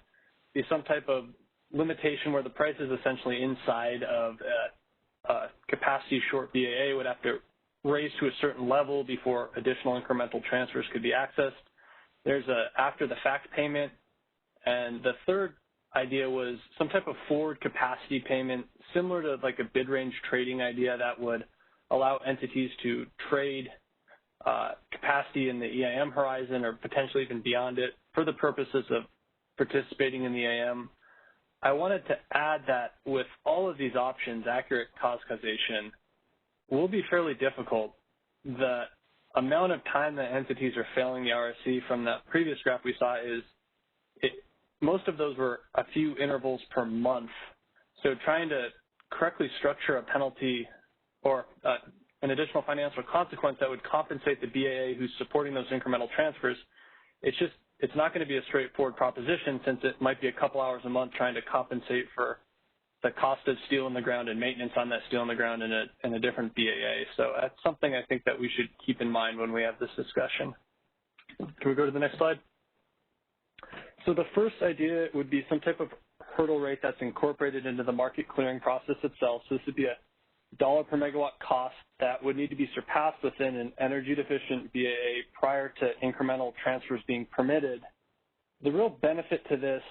be some type of limitation where the price is essentially inside of a capacity short BAA would have to raise to a certain level before additional incremental transfers could be accessed. There's a after the fact payment. And the third idea was some type of forward capacity payment, similar to like a bid range trading idea that would allow entities to trade capacity in the EIM horizon or potentially even beyond it for the purposes of participating in the EIM. I wanted to add that with all of these options, accurate cause causation will be fairly difficult. The amount of time that entities are failing the RSC from that previous graph we saw is most of those were a few intervals per month. So trying to correctly structure a penalty or an additional financial consequence that would compensate the BAA who's supporting those incremental transfers, it's not going to be a straightforward proposition since it might be a couple hours a month trying to compensate for the cost of steel in the ground and maintenance on that steel in the ground in a different BAA. So that's something I think that we should keep in mind when we have this discussion. Can we go to the next slide? So the first idea would be some type of hurdle rate that's incorporated into the market clearing process itself. So this would be a $1 per megawatt cost that would need to be surpassed within an energy deficient BAA prior to incremental transfers being permitted. The real benefit to this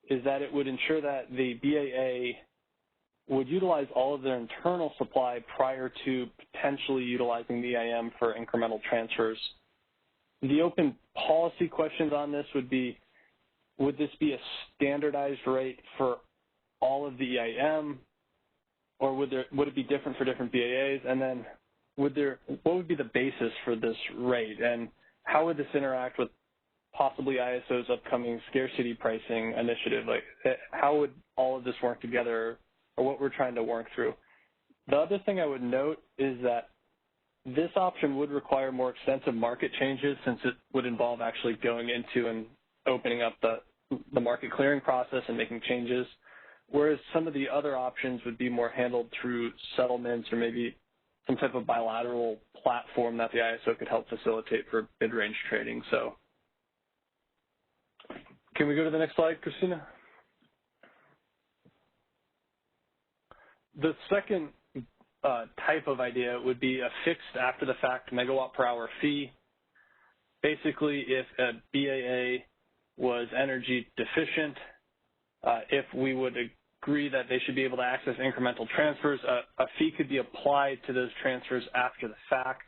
is that it would ensure that the BAA would utilize all of their internal supply prior to potentially utilizing the EIM for incremental transfers. The open policy questions on this would be, would this be a standardized rate for all of the EIM, or would it be different for different BAAs? And then what would be the basis for this rate, and how would this interact with possibly ISO's upcoming scarcity pricing initiative? Like, how would all of this work together, or what we're trying to work through? The other thing I would note is that this option would require more extensive market changes since it would involve actually going into and opening up the market clearing process and making changes, whereas some of the other options would be more handled through settlements or maybe some type of bilateral platform that the ISO could help facilitate for bid range trading. So can we go to the next slide, Christina? The second type of idea would be a fixed after-the-fact megawatt per hour fee. Basically, if a BAA was energy deficient, if we would agree that they should be able to access incremental transfers, a fee could be applied to those transfers after the fact.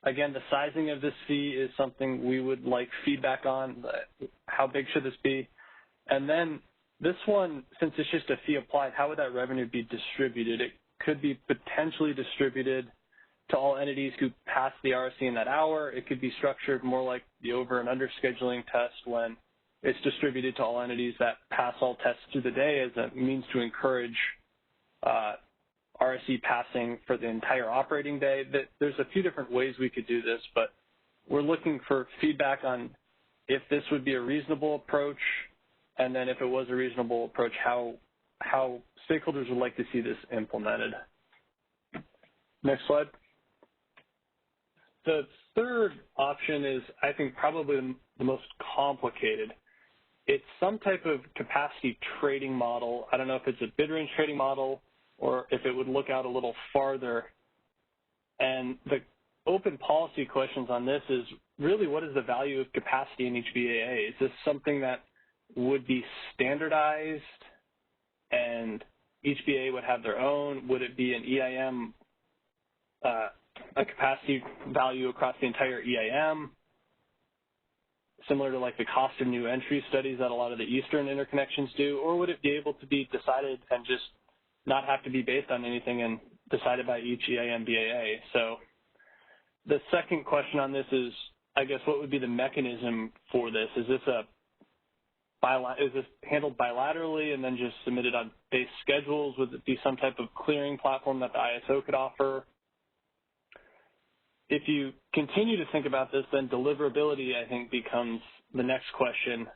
Again, the sizing of this fee is something we would like feedback on. How big should this be? And then this one, since it's just a fee applied, how would that revenue be distributed? It could be potentially distributed to all entities who pass the RSC in that hour. It could be structured more like the over and under scheduling test when it's distributed to all entities that pass all tests through the day as a means to encourage RSC passing for the entire operating day. There's a few different ways we could do this, but we're looking for feedback on if this would be a reasonable approach, and then if it was a reasonable approach, how stakeholders would like to see this implemented. Next slide. The third option is, I think, probably the most complicated. It's some type of capacity trading model. I don't know if it's a bid range trading model or if it would look out a little farther. And the open policy questions on this is really, what is the value of capacity in each BAA? Is this something that would be standardized and each BAA would have their own? Would it be an EIM, a capacity value across the entire EIM, similar to like the cost of new entry studies that a lot of the Eastern interconnections do? Or would it be able to be decided and just not have to be based on anything and decided by each EIM BAA? So the second question on this is, I guess, what would be the mechanism for this? Is this handled bilaterally and then just submitted on base schedules? Would it be some type of clearing platform that the ISO could offer? If you continue to think about this, then deliverability, I think, becomes the next question.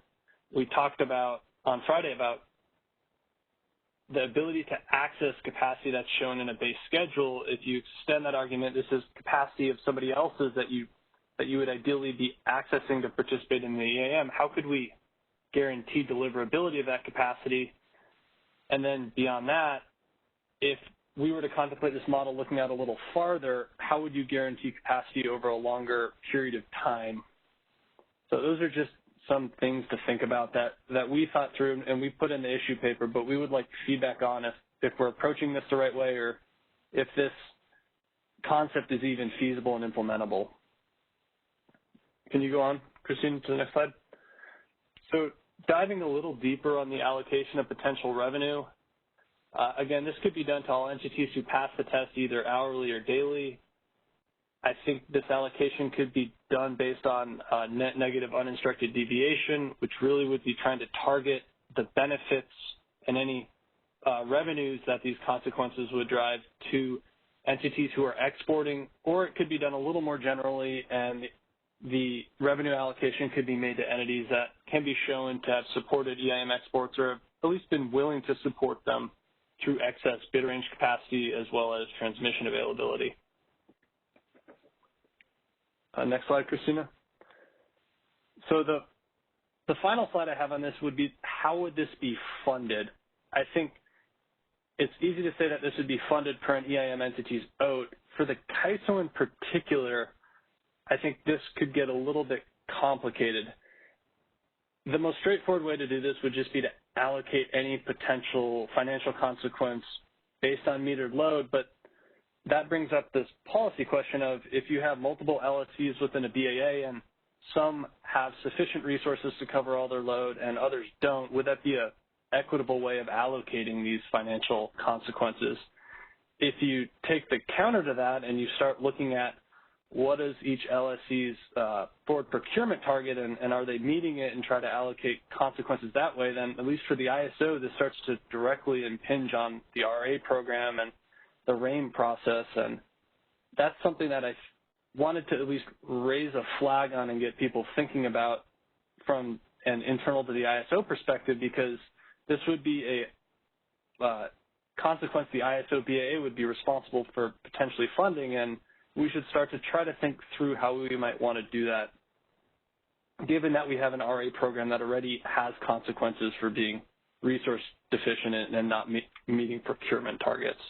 We talked about on Friday about the ability to access capacity that's shown in a base schedule. If you extend that argument, this is capacity of somebody else's that you would ideally be accessing to participate in the EIM. How could we guarantee deliverability of that capacity? And then beyond that, if we were to contemplate this model looking out a little farther, how would you guarantee capacity over a longer period of time? So those are just some things to think about that we thought through and we put in the issue paper, but we would like feedback on if we're approaching this the right way or if this concept is even feasible and implementable. Can you go on, Christine, to the next slide? So diving a little deeper on the allocation of potential revenue, again, this could be done to all entities who pass the test either hourly or daily. I think this allocation could be done based on net negative uninstructed deviation, which really would be trying to target the benefits and any revenues that these consequences would drive to entities who are exporting, or it could be done a little more generally, and the revenue allocation could be made to entities that can be shown to have supported EIM exports or have at least been willing to support them through excess bid range capacity as well as transmission availability. Next slide, Christina. So the final slide I have on this would be, how would this be funded? I think it's easy to say that this would be funded per an EIM entity's OAT. For the CAISO in particular, I think this could get a little bit complicated. The most straightforward way to do this would just be to allocate any potential financial consequence based on metered load, but that brings up this policy question of, if you have multiple LSCs within a BAA and some have sufficient resources to cover all their load and others don't, would that be an equitable way of allocating these financial consequences? If you take the counter to that and you start looking at what is each LSC's forward procurement target and are they meeting it, and try to allocate consequences that way, then at least for the ISO, this starts to directly impinge on the RA program and the RAIN process, and that's something that I wanted to at least raise a flag on and get people thinking about from an internal to the ISO perspective, because this would be a consequence the ISO BAA would be responsible for potentially funding, and we should start to try to think through how we might want to do that, given that we have an RA program that already has consequences for being resource deficient and not meeting procurement targets.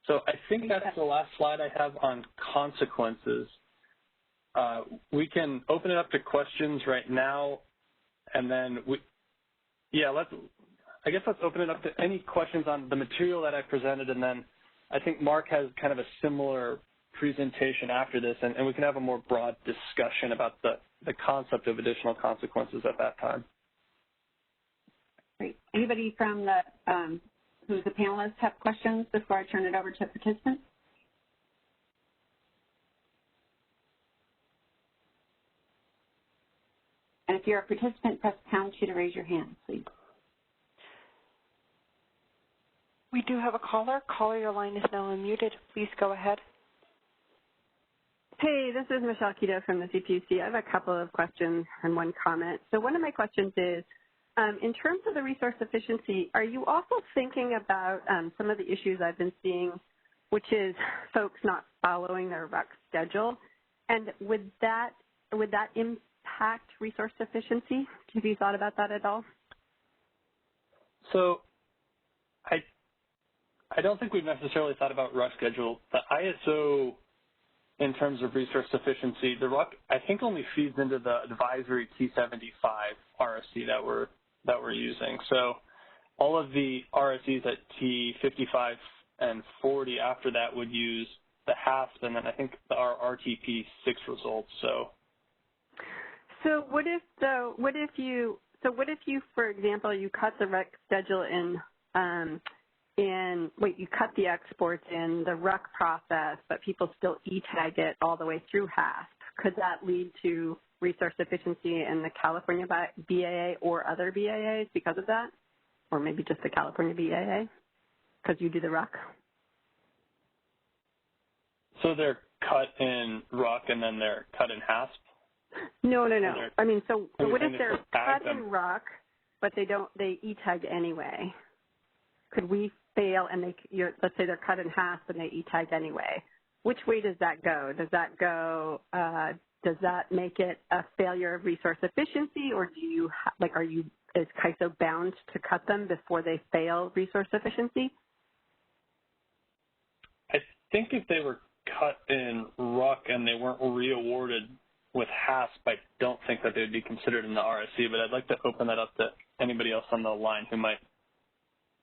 So I think that's the last slide I have on consequences. We can open it up to questions right now, and then I guess let's open it up to any questions on the material that I presented, and then I think Mark has kind of a similar presentation after this, and we can have a more broad discussion about the concept of additional consequences at that time. Great. Anybody from the who's a panelist have questions before I turn it over to participants? And if you're a participant, press pound key to raise your hand, please. We do have a caller. Caller, your line is now unmuted. Please go ahead. Hey, this is Michelle Keto from the CPUC. I have a couple of questions and one comment. So one of my questions is, in terms of the resource efficiency, are you also thinking about some of the issues I've been seeing, which is folks not following their RUC schedule? And would that impact resource efficiency? Have you thought about that at all? So I don't think we've necessarily thought about RUC schedule. The ISO, in terms of resource efficiency, the RUC I think only feeds into the advisory T75 RSC that we're using. So all of the RSCs at T55 and 40 after that would use the HASP, and then I think our RTP 6 results. So what if you, for example, you cut the RUC schedule you cut the exports in the RUC process, but people still E-tag it all the way through HASP? Could that lead to resource efficiency in the California BAA or other BAAs because of that? Or maybe just the California BAA because you do the RUC? So they're cut in RUC and then they're cut in HASP? No. I mean, so what if they're cut in RUC, but they E-tag anyway? Could we fail and let's say they're cut in HASP and they E-tag anyway? Which way does that go? Does that make it a failure of resource efficiency, or is CAISO bound to cut them before they fail resource efficiency? I think if they were cut in RUC and they weren't re-awarded with HASP, I don't think that they would be considered in the RSC, but I'd like to open that up to anybody else on the line who might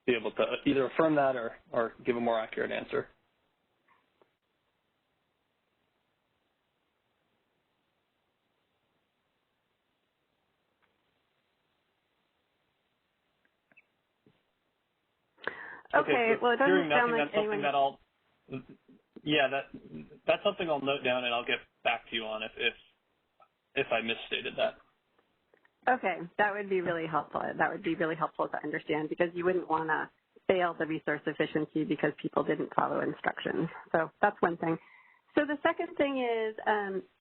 be able to either affirm that or give a more accurate answer. Okay, well, it doesn't sound like anyone... That's something I'll note down and I'll get back to you on if I misstated that. Okay, that would be really helpful. That would be really helpful to understand because you wouldn't want to fail the resource efficiency because people didn't follow instructions. So that's one thing. So the second thing is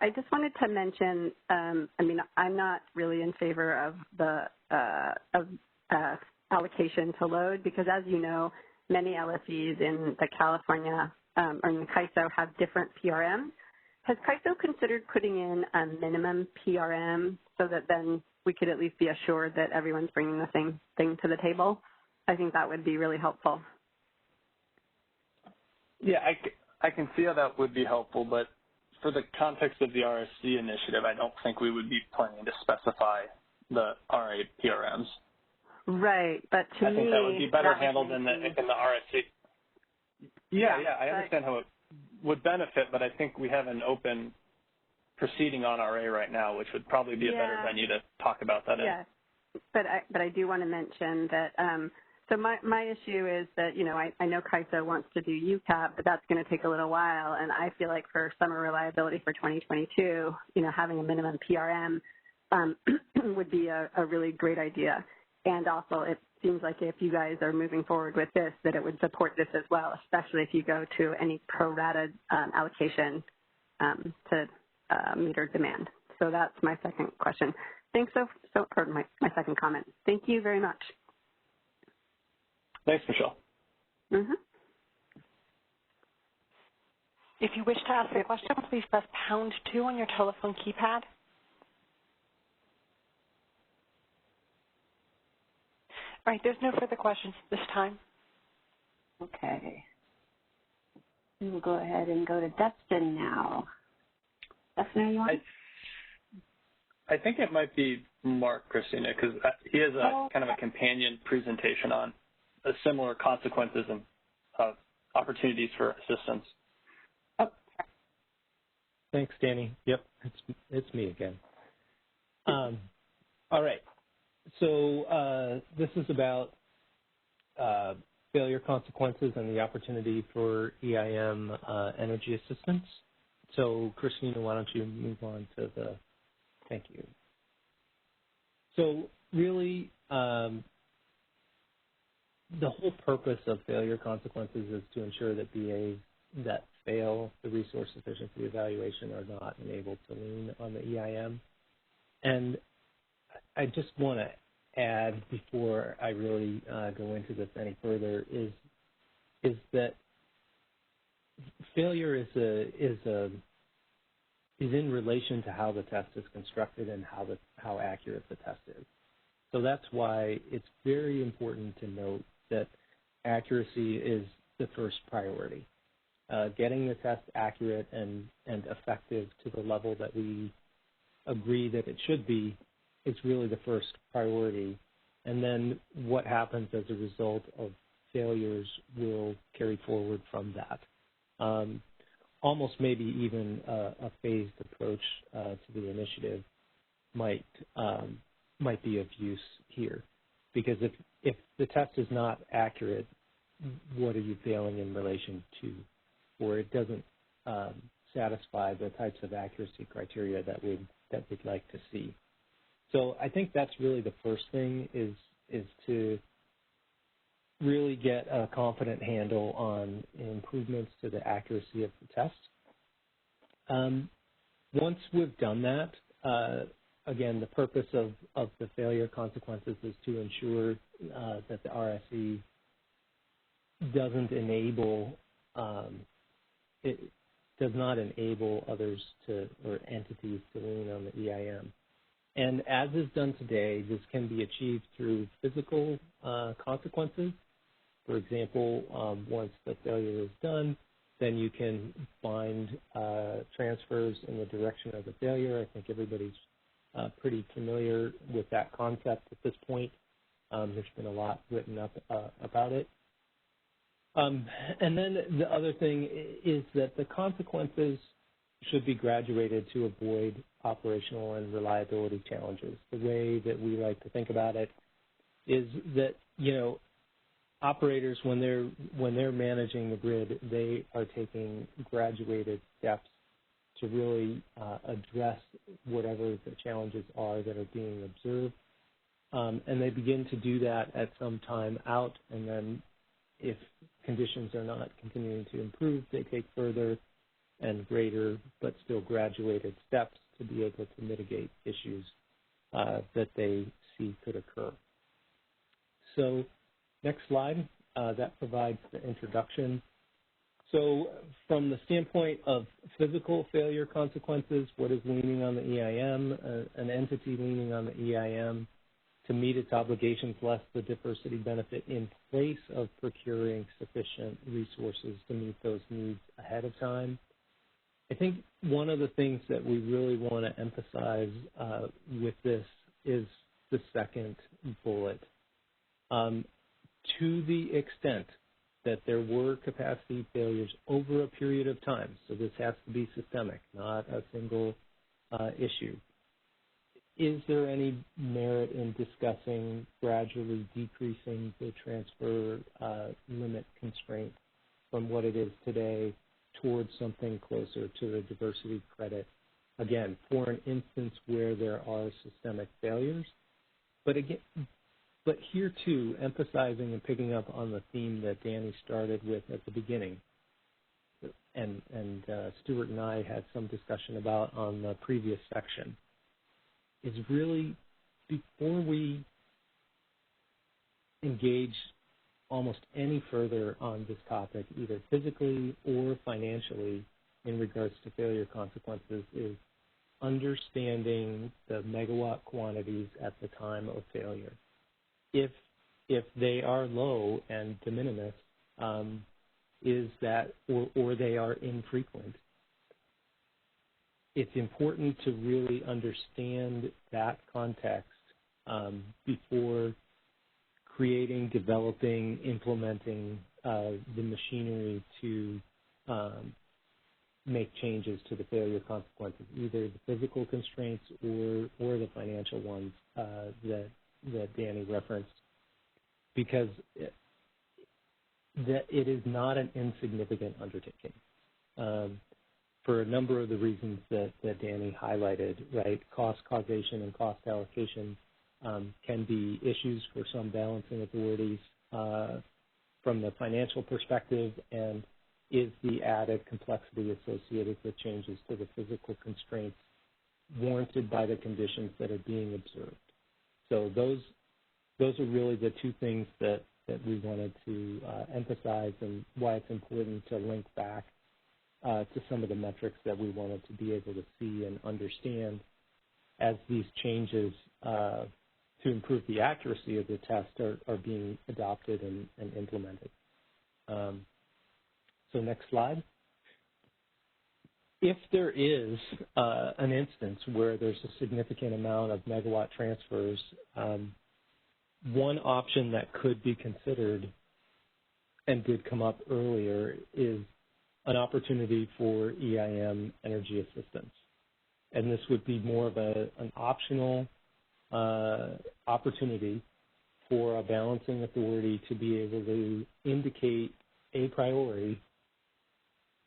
I just wanted to mention, I'm not really in favor of the allocation to load because, as you know, many LSEs in the California or in the CAISO have different PRMs. Has CAISO considered putting in a minimum PRM so that then we could at least be assured that everyone's bringing the same thing to the table? I think that would be really helpful. Yeah, I can see how that would be helpful, but for the context of the RSC initiative, I don't think we would be planning to specify the RA PRMs. Right, but I think that would be better handled in the RSC. Yeah, I understand how it would benefit, but I think we have an open proceeding on RA right now, which would probably be a better venue to talk about that in. But I do want to mention that, so my issue is that, I know CAISO wants to do UCAP, but that's going to take a little while, and I feel like for summer reliability for 2022, having a minimum PRM would be a really great idea. And also, it seems like if you guys are moving forward with this, that it would support this as well, especially if you go to any pro-rata allocation to meter demand. So that's my second question. Thanks for my second comment. Thank you very much. Thanks, Michelle. Mm-hmm. If you wish to ask a question, please press #2 on your telephone keypad. All right, there's no further questions at this time. Okay. We will go ahead and go to Dustin now. Dustin, are you on? I think it might be Mark, Christina, because he has kind of a companion presentation on similar consequences and opportunities for assistance. Oh. Thanks, Danny. Yep, it's me again. All right. So this is about failure consequences and the opportunity for EIM energy assistance. So, Christina, why don't you move on to the – thank you. So really, the whole purpose of failure consequences is to ensure that BAs that fail the resource efficiency evaluation are not enabled to lean on the EIM. And I just want to add before I really go into this any further is that failure is in relation to how the test is constructed and how accurate the test is. So that's why it's very important to note that accuracy is the first priority. Getting the test accurate and effective to the level that we agree that it should be is really the first priority. And then what happens as a result of failures will carry forward from that. Almost maybe even a phased approach to the initiative might be of use here, because if the test is not accurate, what are you failing in relation to, or it doesn't satisfy the types of accuracy criteria that we'd like to see. So I think that's really the first thing is to really get a confident handle on improvements to the accuracy of the test. Once we've done that, again, the purpose of the failure consequences is to ensure that the RSE does not enable others or entities to lean on the EIM. And as is done today, this can be achieved through physical consequences. For example, once the failure is done, then you can bind transfers in the direction of the failure. I think everybody's pretty familiar with that concept at this point. There's been a lot written up about it. And then the other thing is that the consequences should be graduated to avoid operational and reliability challenges. The way that we like to think about it is that, operators, when they're managing the grid, they are taking graduated steps to really address whatever the challenges are that are being observed. And they begin to do that at some time out, and then if conditions are not continuing to improve, they take further and greater but still graduated steps to be able to mitigate issues that they see could occur. So next slide, that provides the introduction. So from the standpoint of physical failure consequences, what is leaning on the EIM? An entity leaning on the EIM to meet its obligations less the diversity benefit in place of procuring sufficient resources to meet those needs ahead of time. I think one of the things that we really want to emphasize with this is the second bullet. To the extent that there were capacity failures over a period of time, so this has to be systemic, not a single issue, is there any merit in discussing gradually decreasing the transfer limit constraint from what it is today towards something closer to the diversity credit, again, for an instance where there are systemic failures? But here, too, emphasizing and picking up on the theme that Danny started with at the beginning, and Stuart and I had some discussion about on the previous section, is really before we engage almost any further on this topic, either physically or financially in regards to failure consequences, is understanding the megawatt quantities at the time of failure. If they are low and de minimis, is that, or they are infrequent, it's important to really understand that context before creating, developing, implementing the machinery to make changes to the failure consequences, either the physical constraints or the financial ones that Danny referenced, because it is not an insignificant undertaking for a number of the reasons that Danny highlighted, right? Cost causation and cost allocation can be issues for some balancing authorities from the financial perspective, and is the added complexity associated with changes to the physical constraints warranted by the conditions that are being observed. So those are really the two things that we wanted to emphasize, and why it's important to link back to some of the metrics that we wanted to be able to see and understand as these changes to improve the accuracy of the test are being adopted and implemented. So next slide. If there is an instance where there's a significant amount of megawatt transfers, one option that could be considered and did come up earlier is an opportunity for EIM energy assistance. And this would be more of an optional opportunity for a balancing authority to be able to indicate a priori,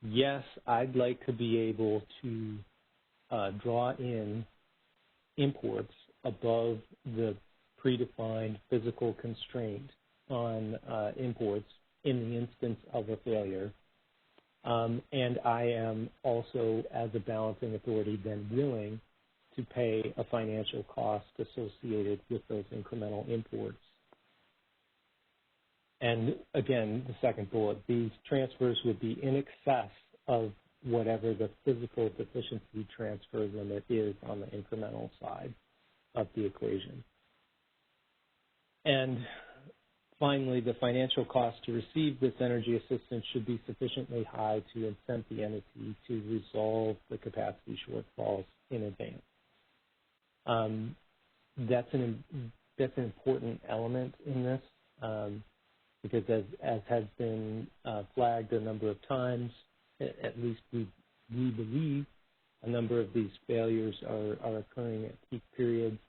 yes, I'd like to be able to draw in imports above the predefined physical constraint on imports in the instance of a failure. And I am also, as a balancing authority, then willing to pay a financial cost associated with those incremental imports. And again, the second bullet, these transfers would be in excess of whatever the physical deficiency transfer limit is on the incremental side of the equation. And finally, the financial cost to receive this energy assistance should be sufficiently high to incent the entity to resolve the capacity shortfalls in advance. That's an important element in this, because as has been flagged a number of times, at least we believe a number of these failures are occurring at peak periods.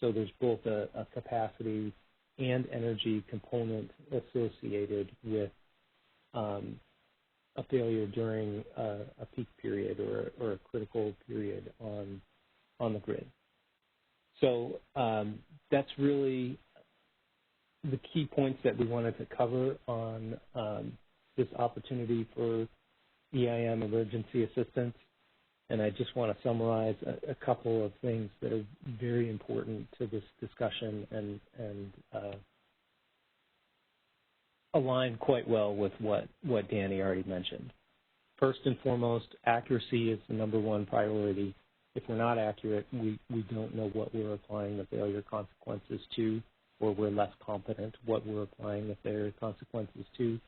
So there's both a capacity and energy component associated with a failure during a peak period or a critical period on the grid. So that's really the key points that we wanted to cover on this opportunity for EIM emergency assistance. And I just want to summarize a couple of things that are very important to this discussion and align quite well with what Danny already mentioned. First and foremost, accuracy is the #1 priority. If we're not accurate, we don't know what we're applying the failure consequences to, or we're less competent what we're applying the failure consequences to.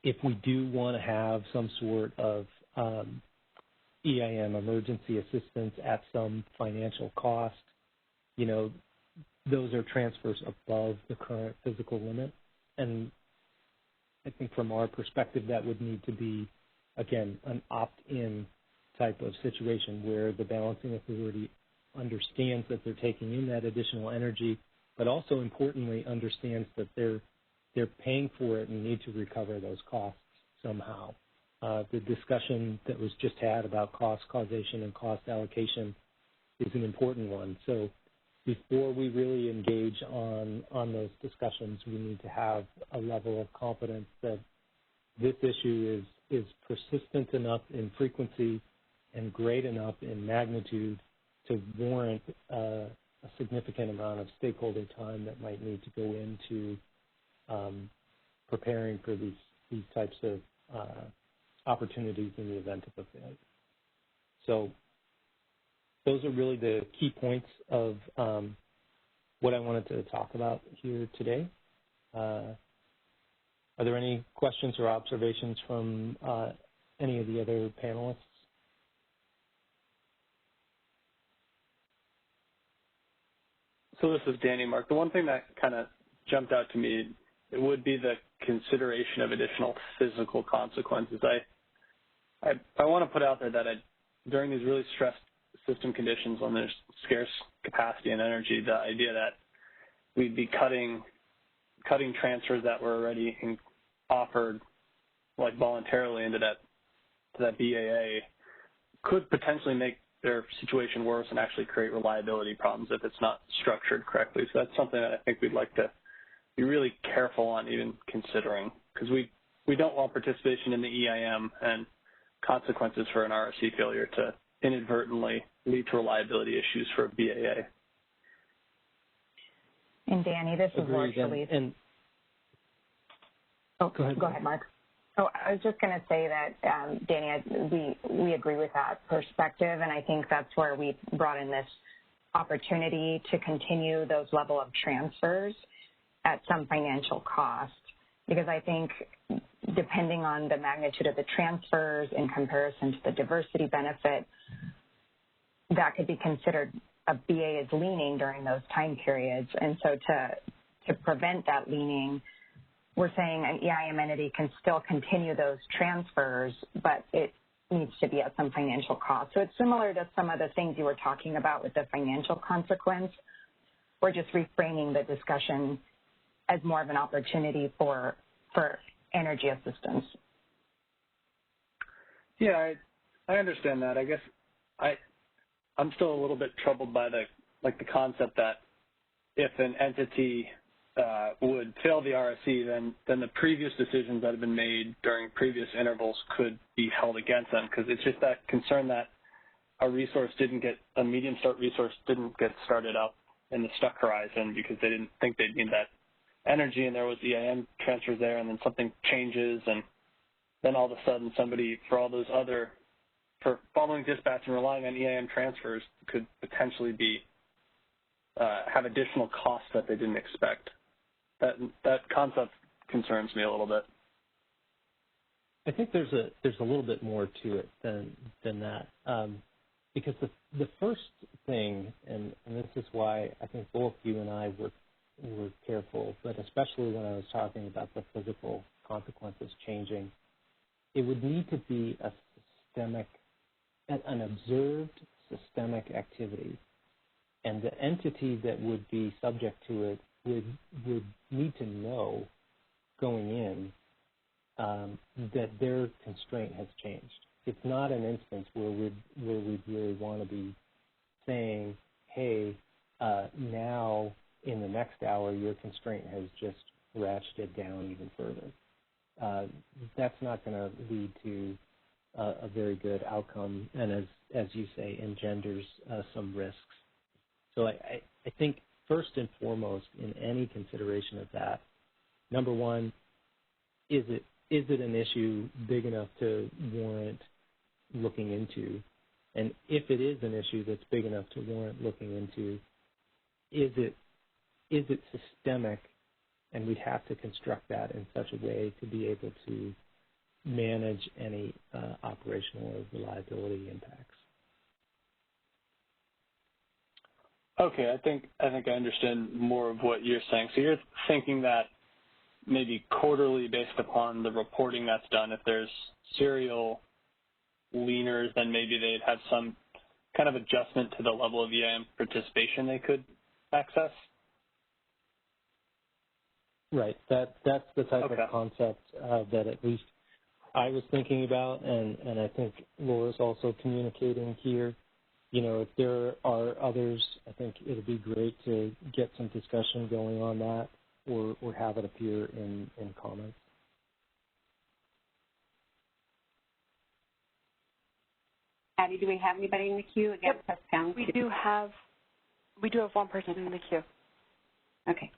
If we do want to have some sort of EIM emergency assistance at some financial cost, those are transfers above the current physical limit. And I think from our perspective, that would need to be, again, an opt-in type of situation where the balancing authority understands that they're taking in that additional energy, but also importantly understands that they're paying for it and need to recover those costs somehow. The discussion that was just had about cost causation and cost allocation is an important one. So before we really engage on those discussions, we need to have a level of confidence that this issue is persistent enough in frequency and great enough in magnitude to warrant a significant amount of stakeholder time that might need to go into preparing for these types of opportunities in the event of a failure. So those are really the key points of what I wanted to talk about here today. Are there any questions or observations from any of the other panelists? So this is Danny, Mark. The one thing that kind of jumped out to me, it would be the consideration of additional physical consequences. I want to put out there that during these really stressed system conditions when there's scarce capacity and energy, the idea that we'd be cutting transfers that were already offered like voluntarily into that BAA could potentially make their situation worse and actually create reliability problems if it's not structured correctly. So that's something that I think we'd like to be really careful on even considering, because we don't want participation in the EIM and consequences for an RSC failure to inadvertently lead to reliability issues for a BAA. And Danny, this is Laura Shalise. Go ahead, Mark. Oh, I was just going to say that, Danny, we agree with that perspective, and I think that's where we brought in this opportunity to continue those level of transfers at some financial cost, because I think depending on the magnitude of the transfers in comparison to the diversity benefit, that could be considered a BA is leaning during those time periods. And so to prevent that leaning, we're saying an EIM entity can still continue those transfers, but it needs to be at some financial cost. So it's similar to some of the things you were talking about with the financial consequence. We're just reframing the discussion as more of an opportunity for energy assistance. Yeah, I understand that. I guess I'm still a little bit troubled by the concept that if an entity would fail the RSC, then the previous decisions that have been made during previous intervals could be held against them, because it's just that concern that a medium start resource didn't get started up in the stuck horizon because they didn't think they'd need that energy, and there was EIM transfers there, and then something changes, and then all of a sudden somebody, for following dispatch and relying on EIM transfers, could potentially have additional costs that they didn't expect. That concept concerns me a little bit. I think there's a little bit more to it than that, because the first thing, and this is why I think both you and I were careful, but especially when I was talking about the physical consequences changing, it would need to be an observed systemic activity. And the entity that would be subject to it would need to know going in that their constraint has changed. It's not an instance where we'd really want to be saying, hey, now in the next hour your constraint has just ratcheted down even further. That's not going to lead to a very good outcome, and as you say, engenders some risks. So I think first and foremost in any consideration of that, number one, is it an issue big enough to warrant looking into? And if it is an issue that's big enough to warrant looking into, is it systemic? And we'd have to construct that in such a way to be able to manage any operational or reliability impacts. Okay, I think I understand more of what you're saying. So you're thinking that maybe quarterly, based upon the reporting that's done, if there's serial leaners, then maybe they'd have some kind of adjustment to the level of EIM participation they could access? Right. That's the type of concept that at least I was thinking about, and I think Laura's also communicating here. You know, if there are others, I think it would be great to get some discussion going on that or have it appear in comments. Abby, do we have anybody in the queue? Again, yep. Press pound. We do have one person in the queue. Okay.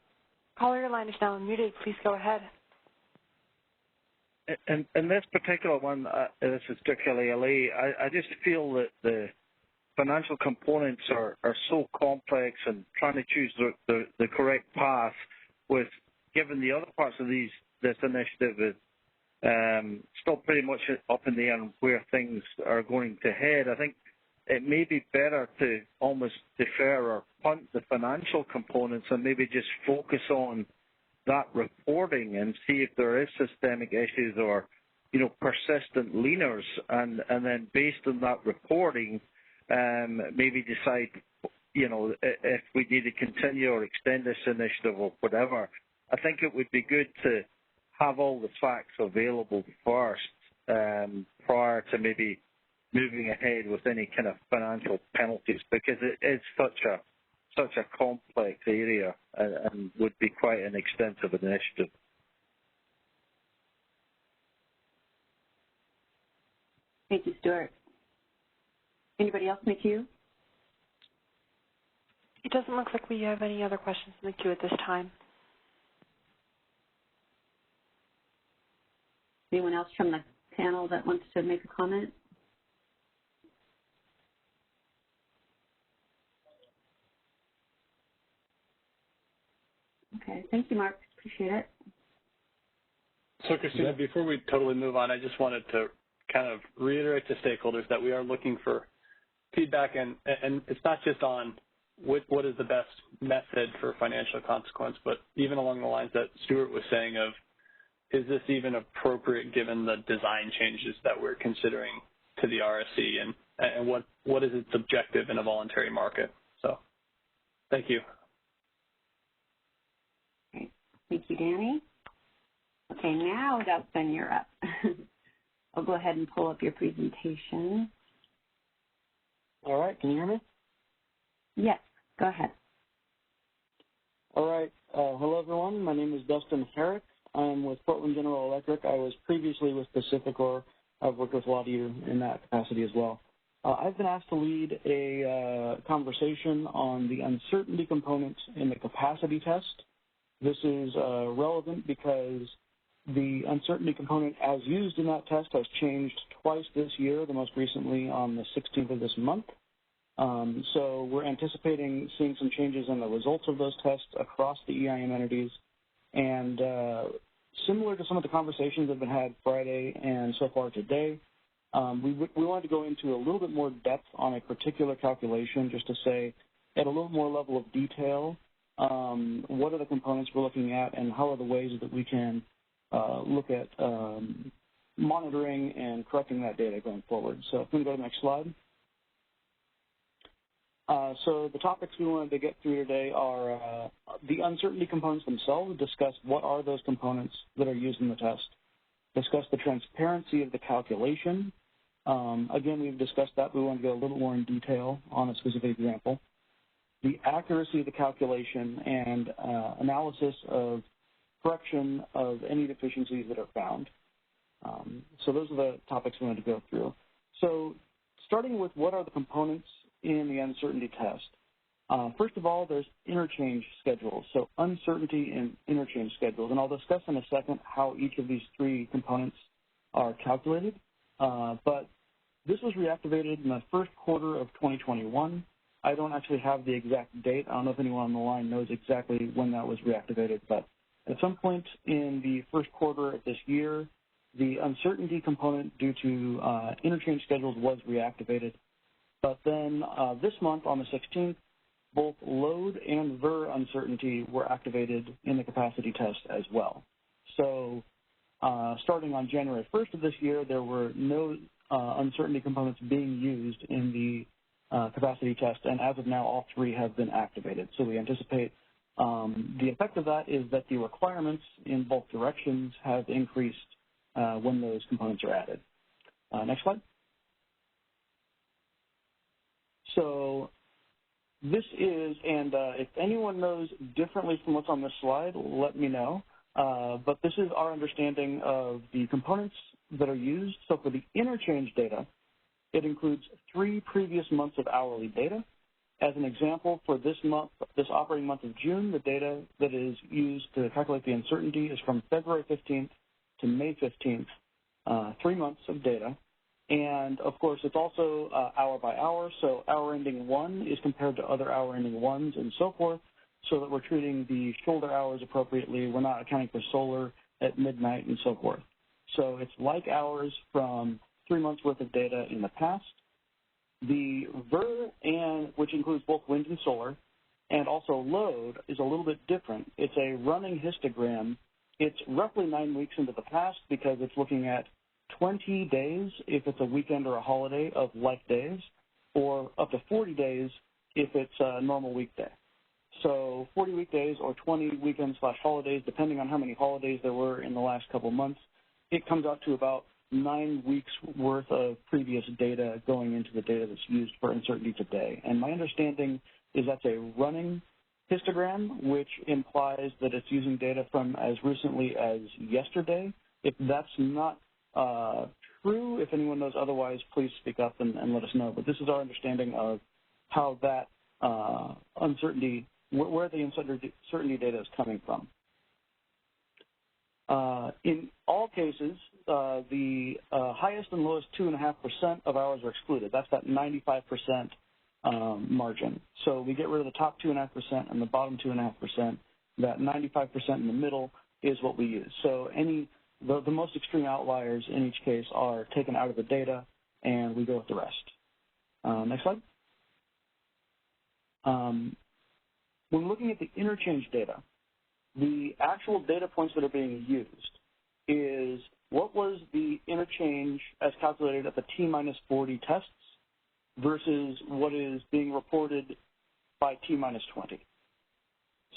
Caller, your line is now unmuted. Please go ahead. In this particular one, this is strictly LA, I just feel that the financial components are so complex, and trying to choose the correct path with, given the other parts of this initiative is still pretty much up in the air on where things are going to head. I think it may be better to almost defer or punt the financial components and maybe just focus on that reporting and see if there is systemic issues or, you know, persistent leaners, and then based on that reporting, maybe decide, you know, if we need to continue or extend this initiative or whatever. I think it would be good to have all the facts available first prior to maybe moving ahead with any kind of financial penalties, because it is such a complex area and would be quite an extensive initiative. Thank you, Stuart. Anybody else in the queue? It doesn't look like we have any other questions in the queue at this time. Anyone else from the panel that wants to make a comment? Okay, thank you, Mark. Appreciate it. So, Christina, before we totally move on, I just wanted to kind of reiterate to stakeholders that we are looking for feedback, and it's not just on what is the best method for financial consequence, but even along the lines that Stuart was saying of, is this even appropriate given the design changes that we're considering to the RSC, and what is its objective in a voluntary market? So, thank you. Okay. Thank you, Danny. Okay, now Dustin, you're up. I'll go ahead and pull up your presentation. All right, can you hear me? Yes, go ahead. All right, hello everyone. My name is Dustin Herrick. I'm with Portland General Electric. I was previously with Pacificor. I've worked with a lot of you in that capacity as well. I've been asked to lead a conversation on the uncertainty component in the capacity test. This is relevant because the uncertainty component as used in that test has changed twice this year, the most recently on the 16th of this month. So we're anticipating seeing some changes in the results of those tests across the EIM entities. And similar to some of the conversations that have been had Friday and so far today, we wanted to go into a little bit more depth on a particular calculation, just to say at a little more level of detail, what are the components we're looking at and how are the ways that we can look at monitoring and correcting that data going forward. So if we can go to the next slide. So the topics we wanted to get through today are the uncertainty components themselves, discuss what are those components that are used in the test, discuss the transparency of the calculation. Again, we've discussed that. We want to go a little more in detail on a specific example. The accuracy of the calculation and analysis of correction of any deficiencies that are found. So those are the topics we wanted to go through. So starting with what are the components in the uncertainty test. First of all, there's interchange schedules, so uncertainty in interchange schedules. And I'll discuss in a second how each of these three components are calculated. But this was reactivated in the first quarter of 2021. I don't actually have the exact date. I don't know if anyone on the line knows exactly when that was reactivated, but at some point in the first quarter of this year, the uncertainty component due to interchange schedules was reactivated. But then this month on the 16th, both load and VER uncertainty were activated in the capacity test as well. So starting on January 1st of this year, there were no uncertainty components being used in the capacity test, and as of now, all three have been activated. So we anticipate the effect of that is that the requirements in both directions have increased when those components are added. Next slide. So this is, and if anyone knows differently from what's on this slide, let me know. But this is our understanding of the components that are used. So for the interchange data, it includes 3 previous months of hourly data. As an example, for this month, this operating month of June, the data that is used to calculate the uncertainty is from February 15th to May 15th, 3 months of data. And, of course, it's also hour by hour, so hour ending 1 is compared to other hour ending 1s and so forth, so that we're treating the shoulder hours appropriately. We're not accounting for solar at midnight and so forth. So it's like hours from 3 months' worth of data in the past. The VER, which includes both wind and solar, and also load, is a little bit different. It's a running histogram. It's roughly 9 weeks into the past because it's looking at 20 days if it's a weekend or a holiday of like days, or up to 40 days if it's a normal weekday. So 40 weekdays or 20 weekends/holidays, depending on how many holidays there were in the last couple months, it comes out to about 9 weeks worth of previous data going into the data that's used for uncertainty today. And my understanding is that's a running histogram, which implies that it's using data from as recently as yesterday. If that's not true, if anyone knows otherwise, please speak up and let us know. But this is our understanding of how that uncertainty, where the uncertainty data is coming from. In all cases, the highest and lowest 2.5% of hours are excluded. That's that 95% margin. So we get rid of the top 2.5% and the bottom 2.5%. That 95% in the middle is what we use. So the most extreme outliers in each case are taken out of the data, and we go with the rest. Next slide. When looking at the interchange data, the actual data points that are being used is what was the interchange as calculated at the T-40 tests versus what is being reported by T-20.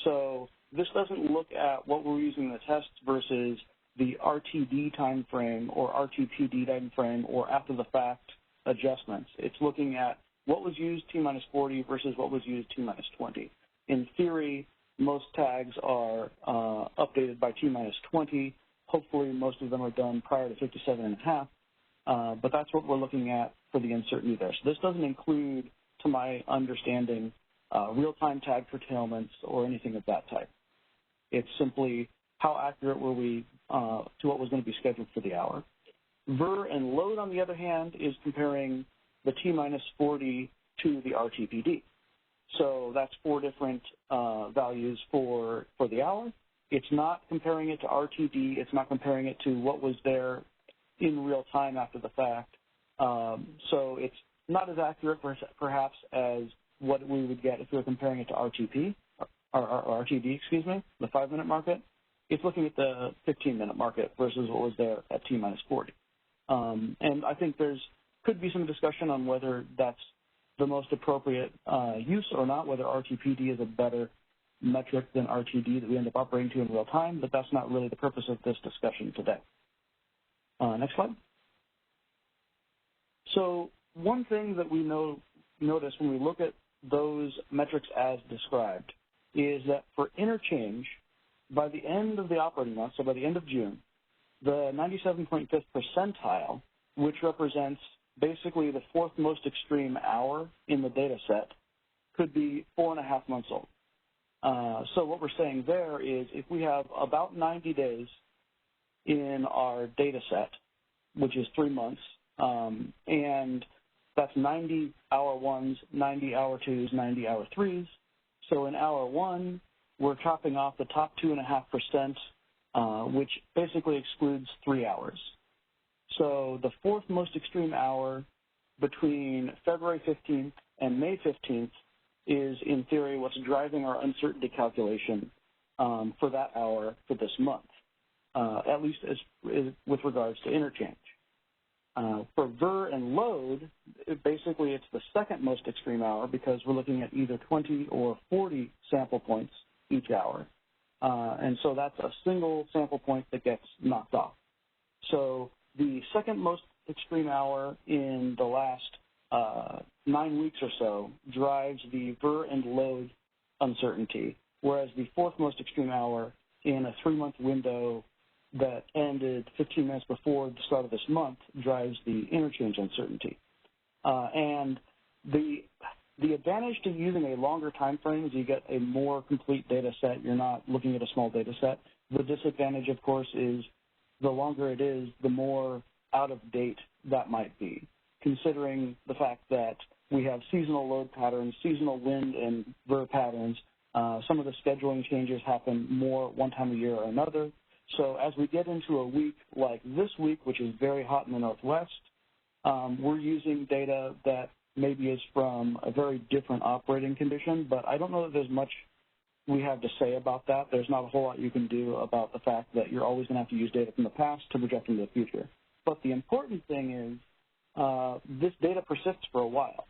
So this doesn't look at what we're using in the tests versus the RTD time frame or RTPD time frame or after the fact adjustments. It's looking at what was used T-40 versus what was used T-20. In theory, most tags are updated by T-20. Hopefully, most of them are done prior to 57.5, but that's what we're looking at for the uncertainty there. So this doesn't include, to my understanding, real-time tag curtailments or anything of that type. It's simply how accurate were we to what was going to be scheduled for the hour. VER and load, on the other hand, is comparing the T-40 to the RTPD. So that's 4 different values for the hour. It's not comparing it to RTD. It's not comparing it to what was there in real time after the fact. So it's not as accurate, perhaps, as what we would get if we were comparing it to RTP, or RTD, excuse me, the 5-minute market. It's looking at the 15-minute market versus what was there at T-40. And I think could be some discussion on whether that's the most appropriate use or not, whether RTPD is a better metric than RTD that we end up operating to in real time, but that's not really the purpose of this discussion today. Next slide. So one thing that we notice when we look at those metrics as described is that for interchange, by the end of the operating month, so by the end of June, the 97.5th percentile, which represents basically the fourth most extreme hour in the data set, could be 4.5 months old. So what we're saying there is if we have about 90 days in our data set, which is 3 months, and that's 90 hour ones, 90 hour twos, 90 hour threes. So in hour one, we're chopping off the top 2.5%, which basically excludes 3 hours. So the fourth most extreme hour between February 15th and May 15th is, in theory, what's driving our uncertainty calculation for that hour for this month, at least with regards to interchange. For VER and load, basically it's the second most extreme hour because we're looking at either 20 or 40 sample points each hour. And so that's a single sample point that gets knocked off. So the second most extreme hour in the last 9 weeks or so drives the VER and load uncertainty, whereas the fourth most extreme hour in a 3-month window that ended 15 minutes before the start of this month drives the interchange uncertainty. And the advantage to using a longer time frame is you get a more complete data set. You're not looking at a small data set. The disadvantage, of course, is the longer it is, the more out of date that might be, considering the fact that we have seasonal load patterns, seasonal wind and VER patterns. Some of the scheduling changes happen more one time a year or another. So as we get into a week like this week, which is very hot in the Northwest, we're using data that maybe is from a very different operating condition, but I don't know that there's much we have to say about that. There's not a whole lot you can do about the fact that you're always going to have to use data from the past to project into the future. But the important thing is this data persists for a while.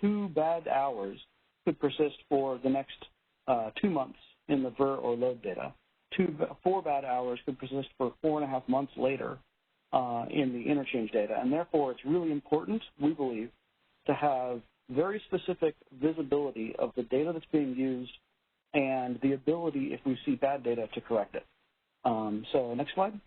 2 bad hours could persist for the next 2 months in the VER or load data. 4 bad hours could persist for 4.5 months later in the interchange data. And therefore, it's really important, we believe, to have very specific visibility of the data that's being used and the ability, if we see bad data, to correct it. So next slide.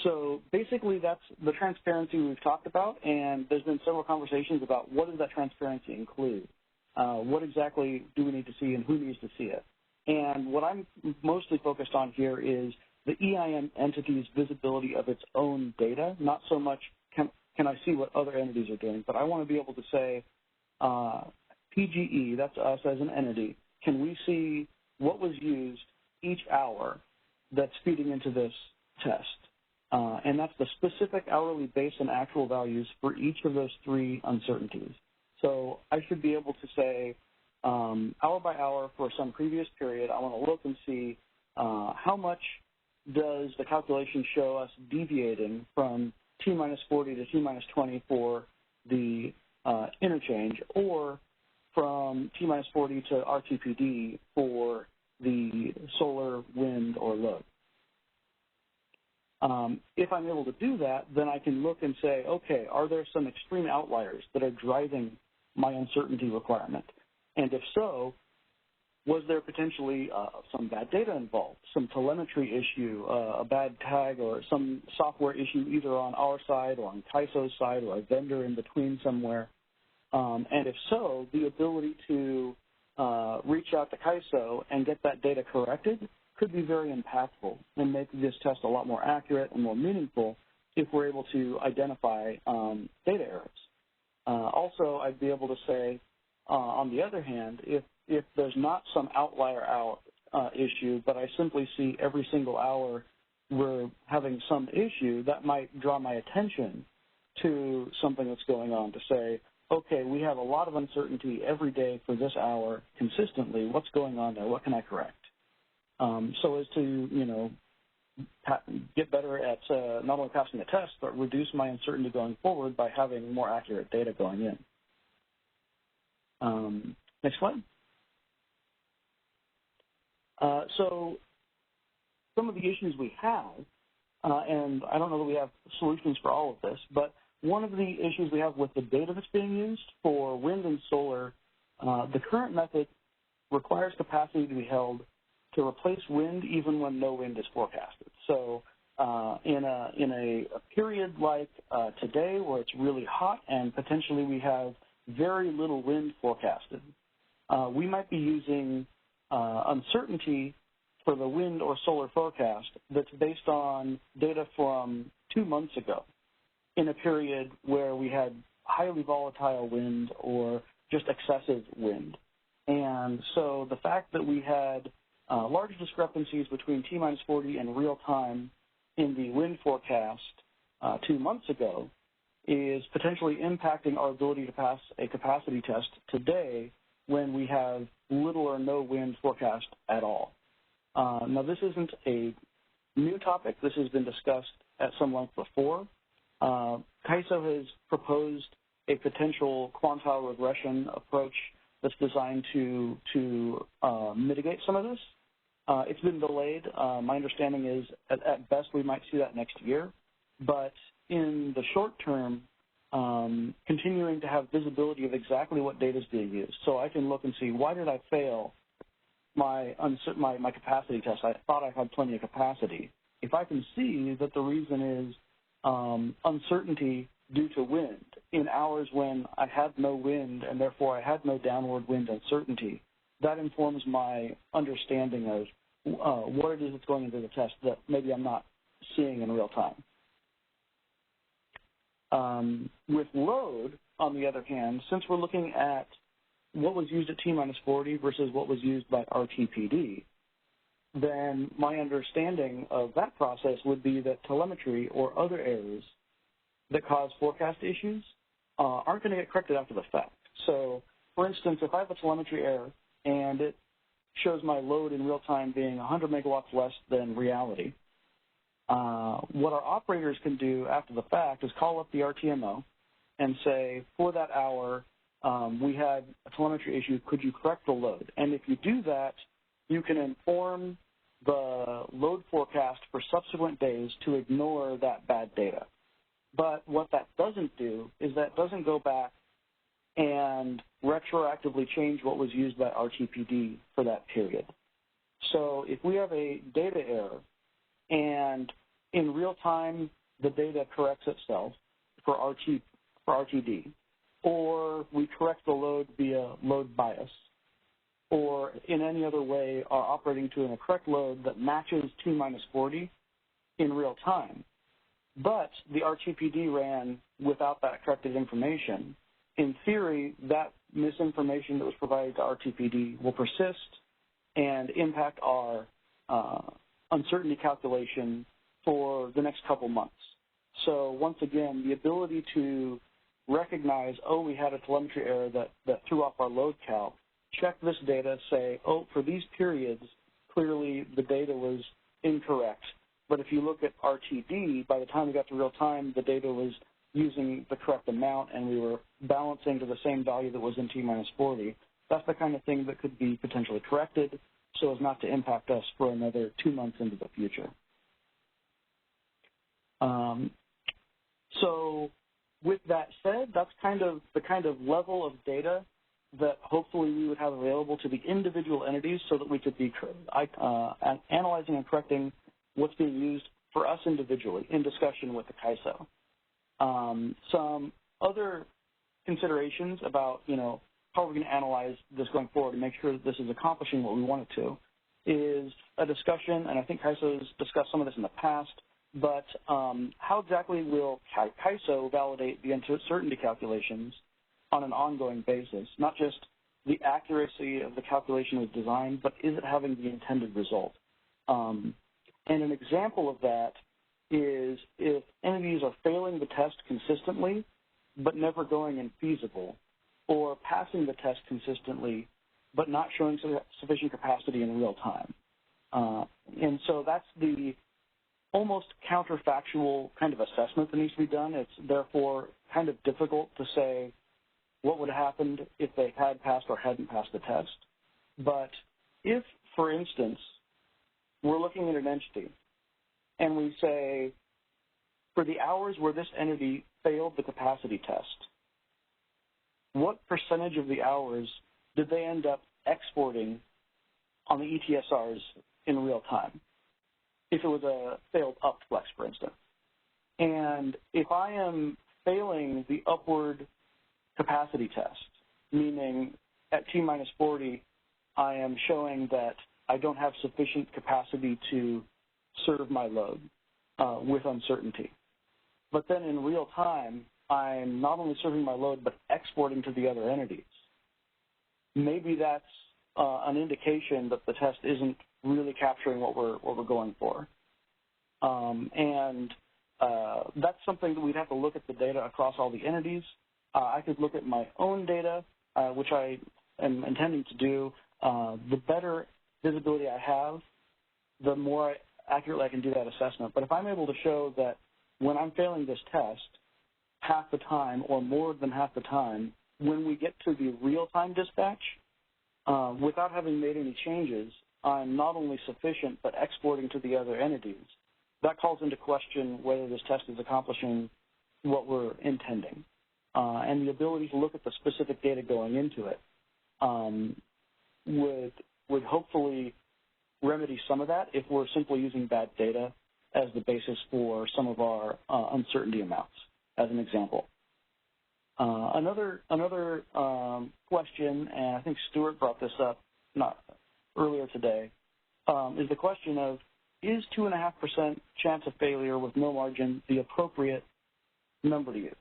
So basically, that's the transparency we've talked about, and there's been several conversations about what does that transparency include? What exactly do we need to see and who needs to see it? And what I'm mostly focused on here is the EIM entity's visibility of its own data, not so much can I see what other entities are doing, but I want to be able to say, PGE, that's us as an entity, can we see what was used each hour that's feeding into this test? And that's the specific hourly base and actual values for each of those 3 uncertainties. So I should be able to say, hour by hour for some previous period, I want to look and see how much does the calculation show us deviating from T-40 to T-20 for the interchange, or from T-40 to RTPD for the solar, wind, or load. If I'm able to do that, then I can look and say, okay, are there some extreme outliers that are driving my uncertainty requirement? And if so, was there potentially some bad data involved, some telemetry issue, a bad tag, or some software issue either on our side or on CAISO's side or a vendor in between somewhere? And if so, the ability to reach out to CAISO and get that data corrected could be very impactful and make this test a lot more accurate and more meaningful if we're able to identify data errors. Also, I'd be able to say, on the other hand, if there's not some outlier issue, but I simply see every single hour we're having some issue, that might draw my attention to something that's going on to say, okay, we have a lot of uncertainty every day for this hour consistently. What's going on there? What can I correct? So as to, get better at not only passing the test, but reduce my uncertainty going forward by having more accurate data going in. Next slide. So some of the issues we have, and I don't know that we have solutions for all of this, but one of the issues we have with the data that's being used for wind and solar, the current method requires capacity to be held to replace wind even when no wind is forecasted. So in a period like today where it's really hot and potentially we have very little wind forecasted, we might be using uncertainty for the wind or solar forecast that's based on data from 2 months ago in a period where we had highly volatile wind or just excessive wind. And so the fact that we had large discrepancies between T-minus 40 and real time in the wind forecast 2 months ago is potentially impacting our ability to pass a capacity test today when we have little or no wind forecast at all. Now, this isn't a new topic. This has been discussed at some length before. CAISO has proposed a potential quantile regression approach that's designed to mitigate some of this. It's been delayed. My understanding is at best we might see that next year. But in the short term, continuing to have visibility of exactly what data is being used. So I can look and see, why did I fail my capacity test? I thought I had plenty of capacity. If I can see that the reason is uncertainty due to wind in hours when I had no wind and therefore I had no downward wind uncertainty, that informs my understanding of what it is that's going into the test that maybe I'm not seeing in real time. With load, on the other hand, since we're looking at what was used at T-minus 40 versus what was used by RTPD, then my understanding of that process would be that telemetry or other errors that cause forecast issues aren't going to get corrected after the fact. So, for instance, if I have a telemetry error and it shows my load in real time being 100 megawatts less than reality, what our operators can do after the fact is call up the RTMO and say, for that hour, we had a telemetry issue, could you correct the load? And if you do that, you can inform the load forecast for subsequent days to ignore that bad data. But what that doesn't do is that doesn't go back and retroactively change what was used by RTPD for that period. So if we have a data error and in real time the data corrects itself for RTD, or we correct the load via load bias, or in any other way are operating to a correct load that matches T-minus 40 in real time, but the RTPD ran without that corrected information, in theory, that misinformation that was provided to RTPD will persist and impact our uncertainty calculation for the next couple months. So once again, the ability to recognize, oh, we had a telemetry error that threw off our load calc, check this data, say, oh, for these periods, clearly the data was incorrect. But if you look at RTD, by the time we got to real time, the data was using the correct amount and we were balancing to the same value that was in T-minus 40. That's the kind of thing that could be potentially corrected so as not to impact us for another 2 months into the future. So with that said, that's the kind of level of data that hopefully we would have available to the individual entities so that we could be analyzing and correcting what's being used for us individually in discussion with the CAISO. Some other considerations about, how we're going to analyze this going forward and make sure that this is accomplishing what we want it to is a discussion, and I think CAISO has discussed some of this in the past, but how exactly will CAISO validate the uncertainty calculations on an ongoing basis, not just the accuracy of the calculation was designed, but is it having the intended result? And an example of that is if entities are failing the test consistently, but never going infeasible, or passing the test consistently, but not showing sufficient capacity in real time. And so that's the almost counterfactual kind of assessment that needs to be done. It's therefore kind of difficult to say what would have happened if they had passed or hadn't passed the test. But if, for instance, we're looking at an entity and we say, for the hours where this entity failed the capacity test, what percentage of the hours did they end up exporting on the ETSRs in real time? If it was a failed upflex, for instance. And if I am failing the upward capacity test, meaning at T-minus 40, I am showing that I don't have sufficient capacity to serve my load with uncertainty. But then in real time, I'm not only serving my load, but exporting to the other entities. Maybe that's an indication that the test isn't really capturing what we're going for. That's something that we'd have to look at the data across all the entities. I could look at my own data, which I am intending to do. The better visibility I have, the more accurately I can do that assessment. But if I'm able to show that when I'm failing this test, half the time or more than half the time, when we get to the real-time dispatch, without having made any changes, I'm not only sufficient but exporting to the other entities. That calls into question whether this test is accomplishing what we're intending. And the ability to look at the specific data going into it would hopefully remedy some of that if we're simply using bad data as the basis for some of our uncertainty amounts, as an example. Another question, and I think Stuart brought this up earlier today, is the question of, is 2.5% chance of failure with no margin the appropriate number to use?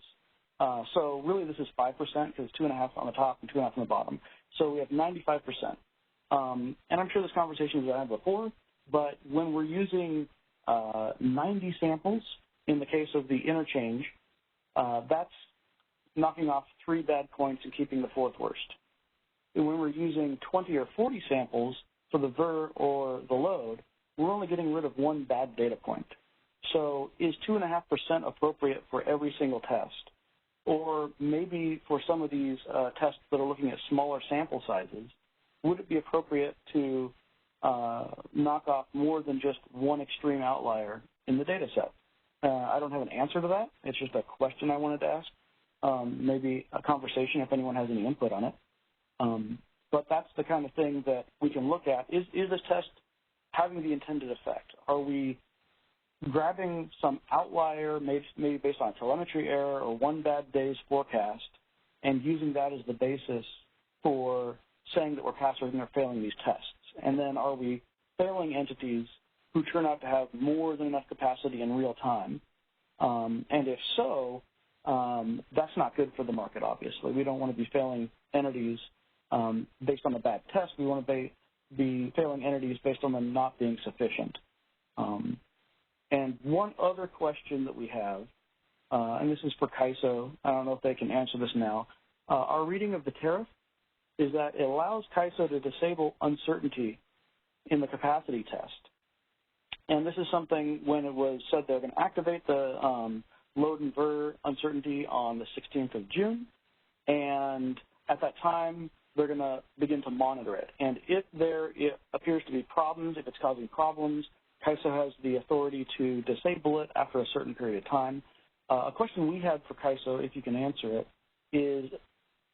So really this is 5% because 2.5 on the top and 2.5 on the bottom. So we have 95%. And I'm sure this conversation was had before, but when we're using 90 samples in the case of the interchange, that's knocking off 3 bad points and keeping the 4th worst. And when we're using 20 or 40 samples for the VER or the load, we're only getting rid of 1 bad data point. So is 2.5% appropriate for every single test? Or maybe for some of these tests that are looking at smaller sample sizes, would it be appropriate to knock off more than just 1 extreme outlier in the data set? I don't have an answer to that. It's just a question I wanted to ask. Maybe a conversation if anyone has any input on it. But that's the kind of thing that we can look at. Is this test having the intended effect? Are we grabbing some outlier, maybe based on a telemetry error or 1 bad day's forecast, and using that as the basis for saying that we're passing or failing these tests? And then are we failing entities who turn out to have more than enough capacity in real time? And if so, that's not good for the market, obviously. We don't want to be failing entities based on a bad test. We want to be failing entities based on them not being sufficient. And one other question that we have, and this is for CAISO, I don't know if they can answer this now. Our reading of the tariff is that it allows CAISO to disable uncertainty in the capacity test. And this is something when it was said they're going to activate the load and VER uncertainty on the 16th of June. And at that time, they're going to begin to monitor it. And if there appears to be problems, if it's causing problems, CAISO has the authority to disable it after a certain period of time. A question we had for CAISO, if you can answer it, is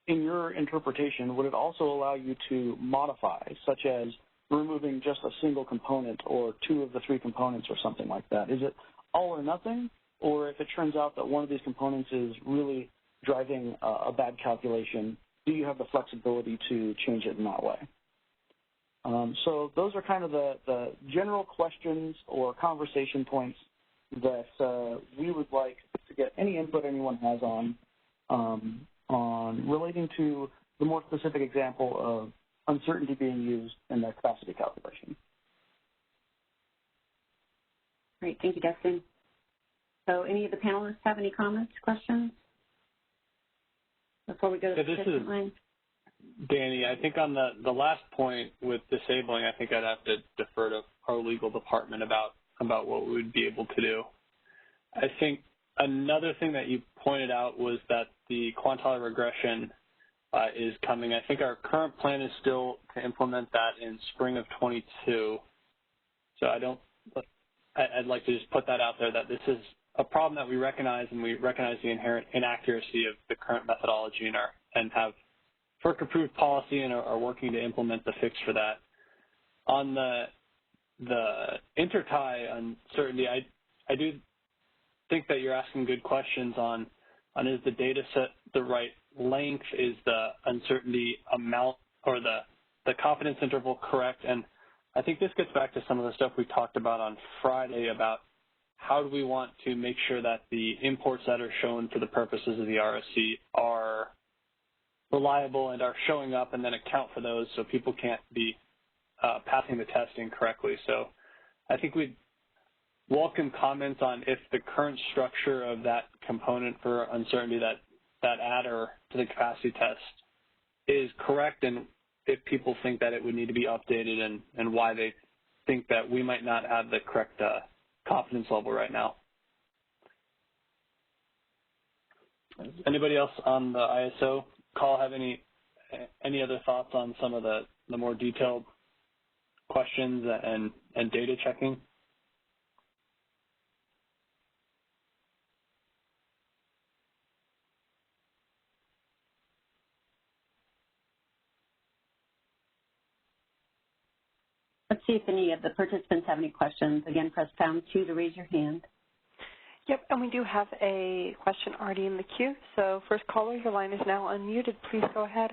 in your interpretation, would it also allow you to modify, such as removing just a single component or 2 of the 3 components or something like that? Is it all or nothing? Or if it turns out that one of these components is really driving a bad calculation, do you have the flexibility to change it in that way? So those are kind of the general questions or conversation points that we would like to get any input anyone has on relating to the more specific example of uncertainty being used in the capacity calculation. Great, thank you, Dustin. So any of the panelists have any comments, questions? Before we go to the participant line? Danny, I think on the last point with disabling, I think I'd have to defer to our legal department about about what we would be able to do. I think another thing that you pointed out was that the quantile regression is coming. I think our current plan is still to implement that in spring of 22. So I'd like to just put that out there that this is a problem that we recognize, and we recognize the inherent inaccuracy of the current methodology and have FERC-approved policy and are working to implement the fix for that. On the intertie uncertainty, I do think that you're asking good questions on is the data set the right length, is the uncertainty amount or the confidence interval correct? And I think this gets back to some of the stuff we talked about on Friday about how do we want to make sure that the imports that are shown for the purposes of the RSC are reliable and are showing up, and then account for those so people can't be passing the test incorrectly. So I think we'd welcome comments on if the current structure of that component for uncertainty, that adder to the capacity test, is correct, and if people think that it would need to be updated and why they think that we might not have the correct confidence level right now. Anybody else on the ISO call have any other thoughts on some of the more detailed questions and data checking? Let's see if any of the participants have any questions. Again, press pound 2 to raise your hand. Yep, and we do have a question already in the queue. So first caller, your line is now unmuted. Please go ahead.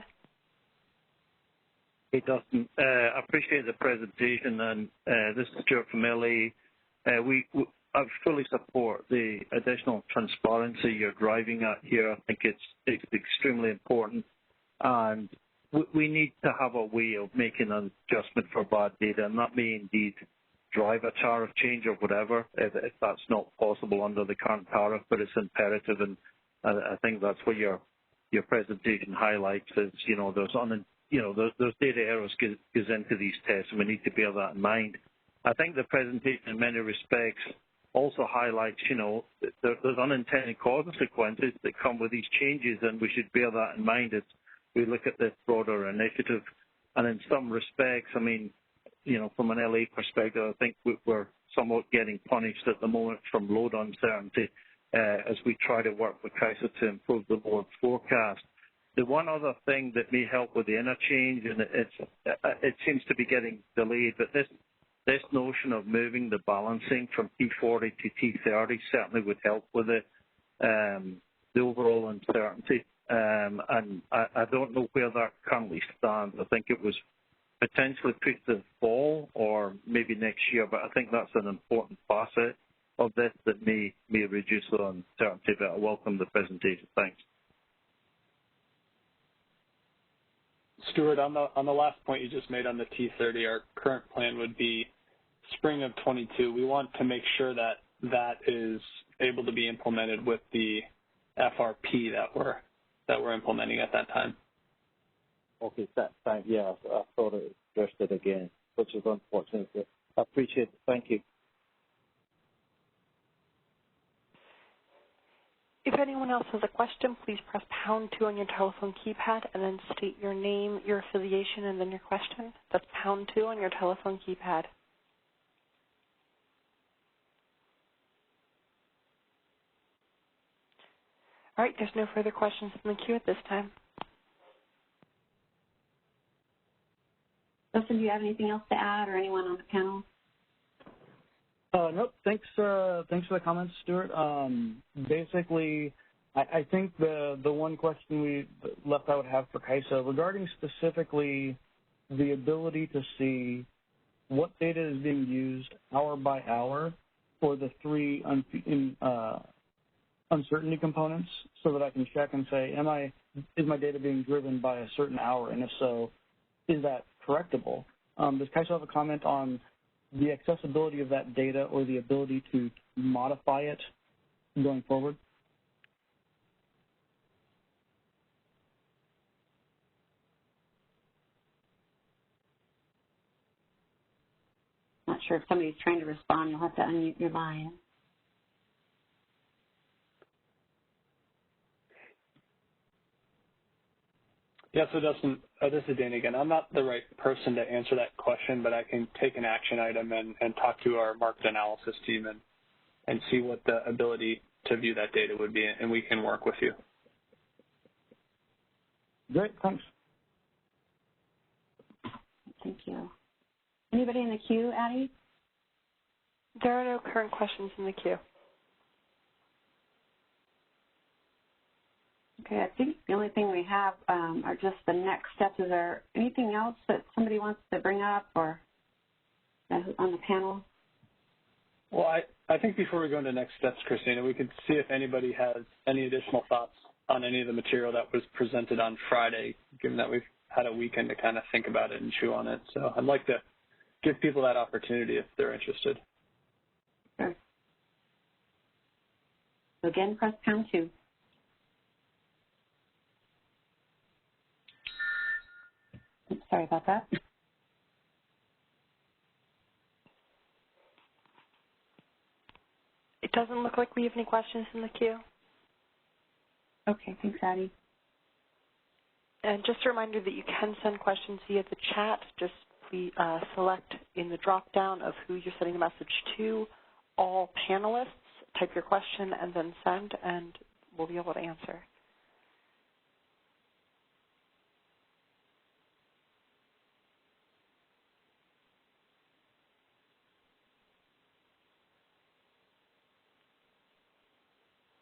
Hey, Dustin. I appreciate the presentation, and this is Stuart from LA. I fully support the additional transparency you're driving at here. I think it's extremely important, and we need to have a way of making an adjustment for bad data, and that may indeed drive a tariff change or whatever, if that's not possible under the current tariff, but it's imperative, and I think that's what your presentation highlights is, there's data errors goes into these tests, and we need to bear that in mind. I think the presentation in many respects also highlights, there's unintended consequences that come with these changes, and we should bear that in mind as we look at this broader initiative. And in some respects, I mean, from an LA perspective, I think we're somewhat getting punished at the moment from load uncertainty as we try to work with CAISO to improve the load forecast. The one other thing that may help with the interchange, and it seems to be getting delayed, but this notion of moving the balancing from T40 to T30 certainly would help with it, the overall uncertainty. And I don't know where that currently stands. I think it was potentially pushed to the fall or maybe next year, but I think that's an important facet of this that may reduce the uncertainty, but I welcome the presentation. Thanks. Stuart, on the last point you just made on the T30, our current plan would be spring of 22. We want to make sure that that is able to be implemented with the FRP that we're implementing at that time. Okay, thank you. Yeah, I thought it addressed it again, which is unfortunate. But I appreciate it. Thank you. If anyone else has a question, please press pound 2 on your telephone keypad and then state your name, your affiliation, and then your question. That's pound 2 on your telephone keypad. All right, there's no further questions in the queue at this time. Justin, do you have anything else to add, or anyone on the panel? Nope. Thanks for the comments, Stuart. Basically, I think the one question left I would have for CAISO regarding specifically the ability to see what data is being used hour by hour for the three uncertainty components, so that I can check and say, is my data being driven by a certain hour, and if so, is that correctable? Does CAISO have a comment on the accessibility of that data or the ability to modify it going forward? Not sure if somebody's trying to respond, you'll have to unmute your line. Yeah, so Dustin, this is Danny again. I'm not the right person to answer that question, but I can take an action item and talk to our market analysis team and see what the ability to view that data would be, and we can work with you. Great, thanks. Thank you. Anybody in the queue, Addie? There are no current questions in the queue. Okay, I think the only thing we have are just the next steps. Is there anything else that somebody wants to bring up or on the panel? Well, I think before we go into next steps, Christina, we could see if anybody has any additional thoughts on any of the material that was presented on Friday, given that we've had a weekend to kind of think about it and chew on it. So I'd like to give people that opportunity if they're interested. Sure. So again, press pound 2. Sorry about that. It doesn't look like we have any questions in the queue. Okay, thanks, Addie. And just a reminder that you can send questions via the chat. Just please select in the drop-down of who you're sending the message to, all panelists, type your question, and then send, and we'll be able to answer.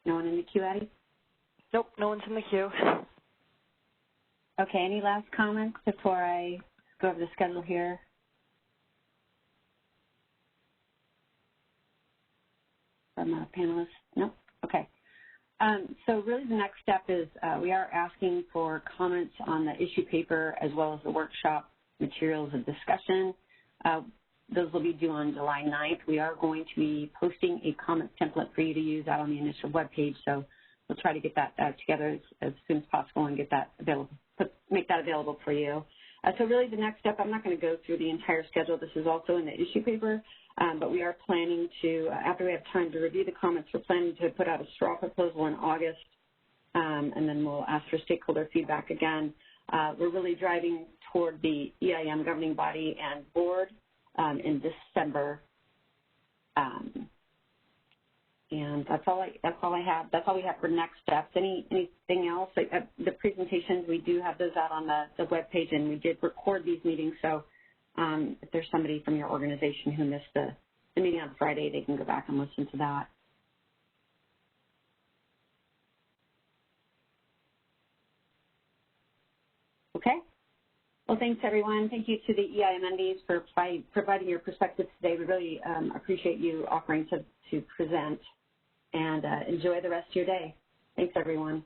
No one in the queue, Addie? Nope, no one's in the queue. Okay, any last comments before I go over the schedule here? From panelists? No? Okay. So really the next step is we are asking for comments on the issue paper as well as the workshop materials and discussion. Those will be due on July 9th. We are going to be posting a comment template for you to use out on the initial webpage, so we'll try to get that together as soon as possible and get that available, make that available for you. So really the next step, I'm not going to go through the entire schedule. This is also in the issue paper, but we are planning to, after we have time to review the comments, we're planning to put out a straw proposal in August, and then we'll ask for stakeholder feedback again. We're really driving toward the EIM governing body and board in December, and that's all I have. That's all we have for next steps. Anything else? The presentations, we do have those out on the web page, and we did record these meetings. So if there's somebody from your organization who missed the meeting on Friday, they can go back and listen to that. Okay. Well, thanks, everyone. Thank you to the EIM MDs for providing your perspectives today. We really appreciate you offering to present, and enjoy the rest of your day. Thanks, everyone.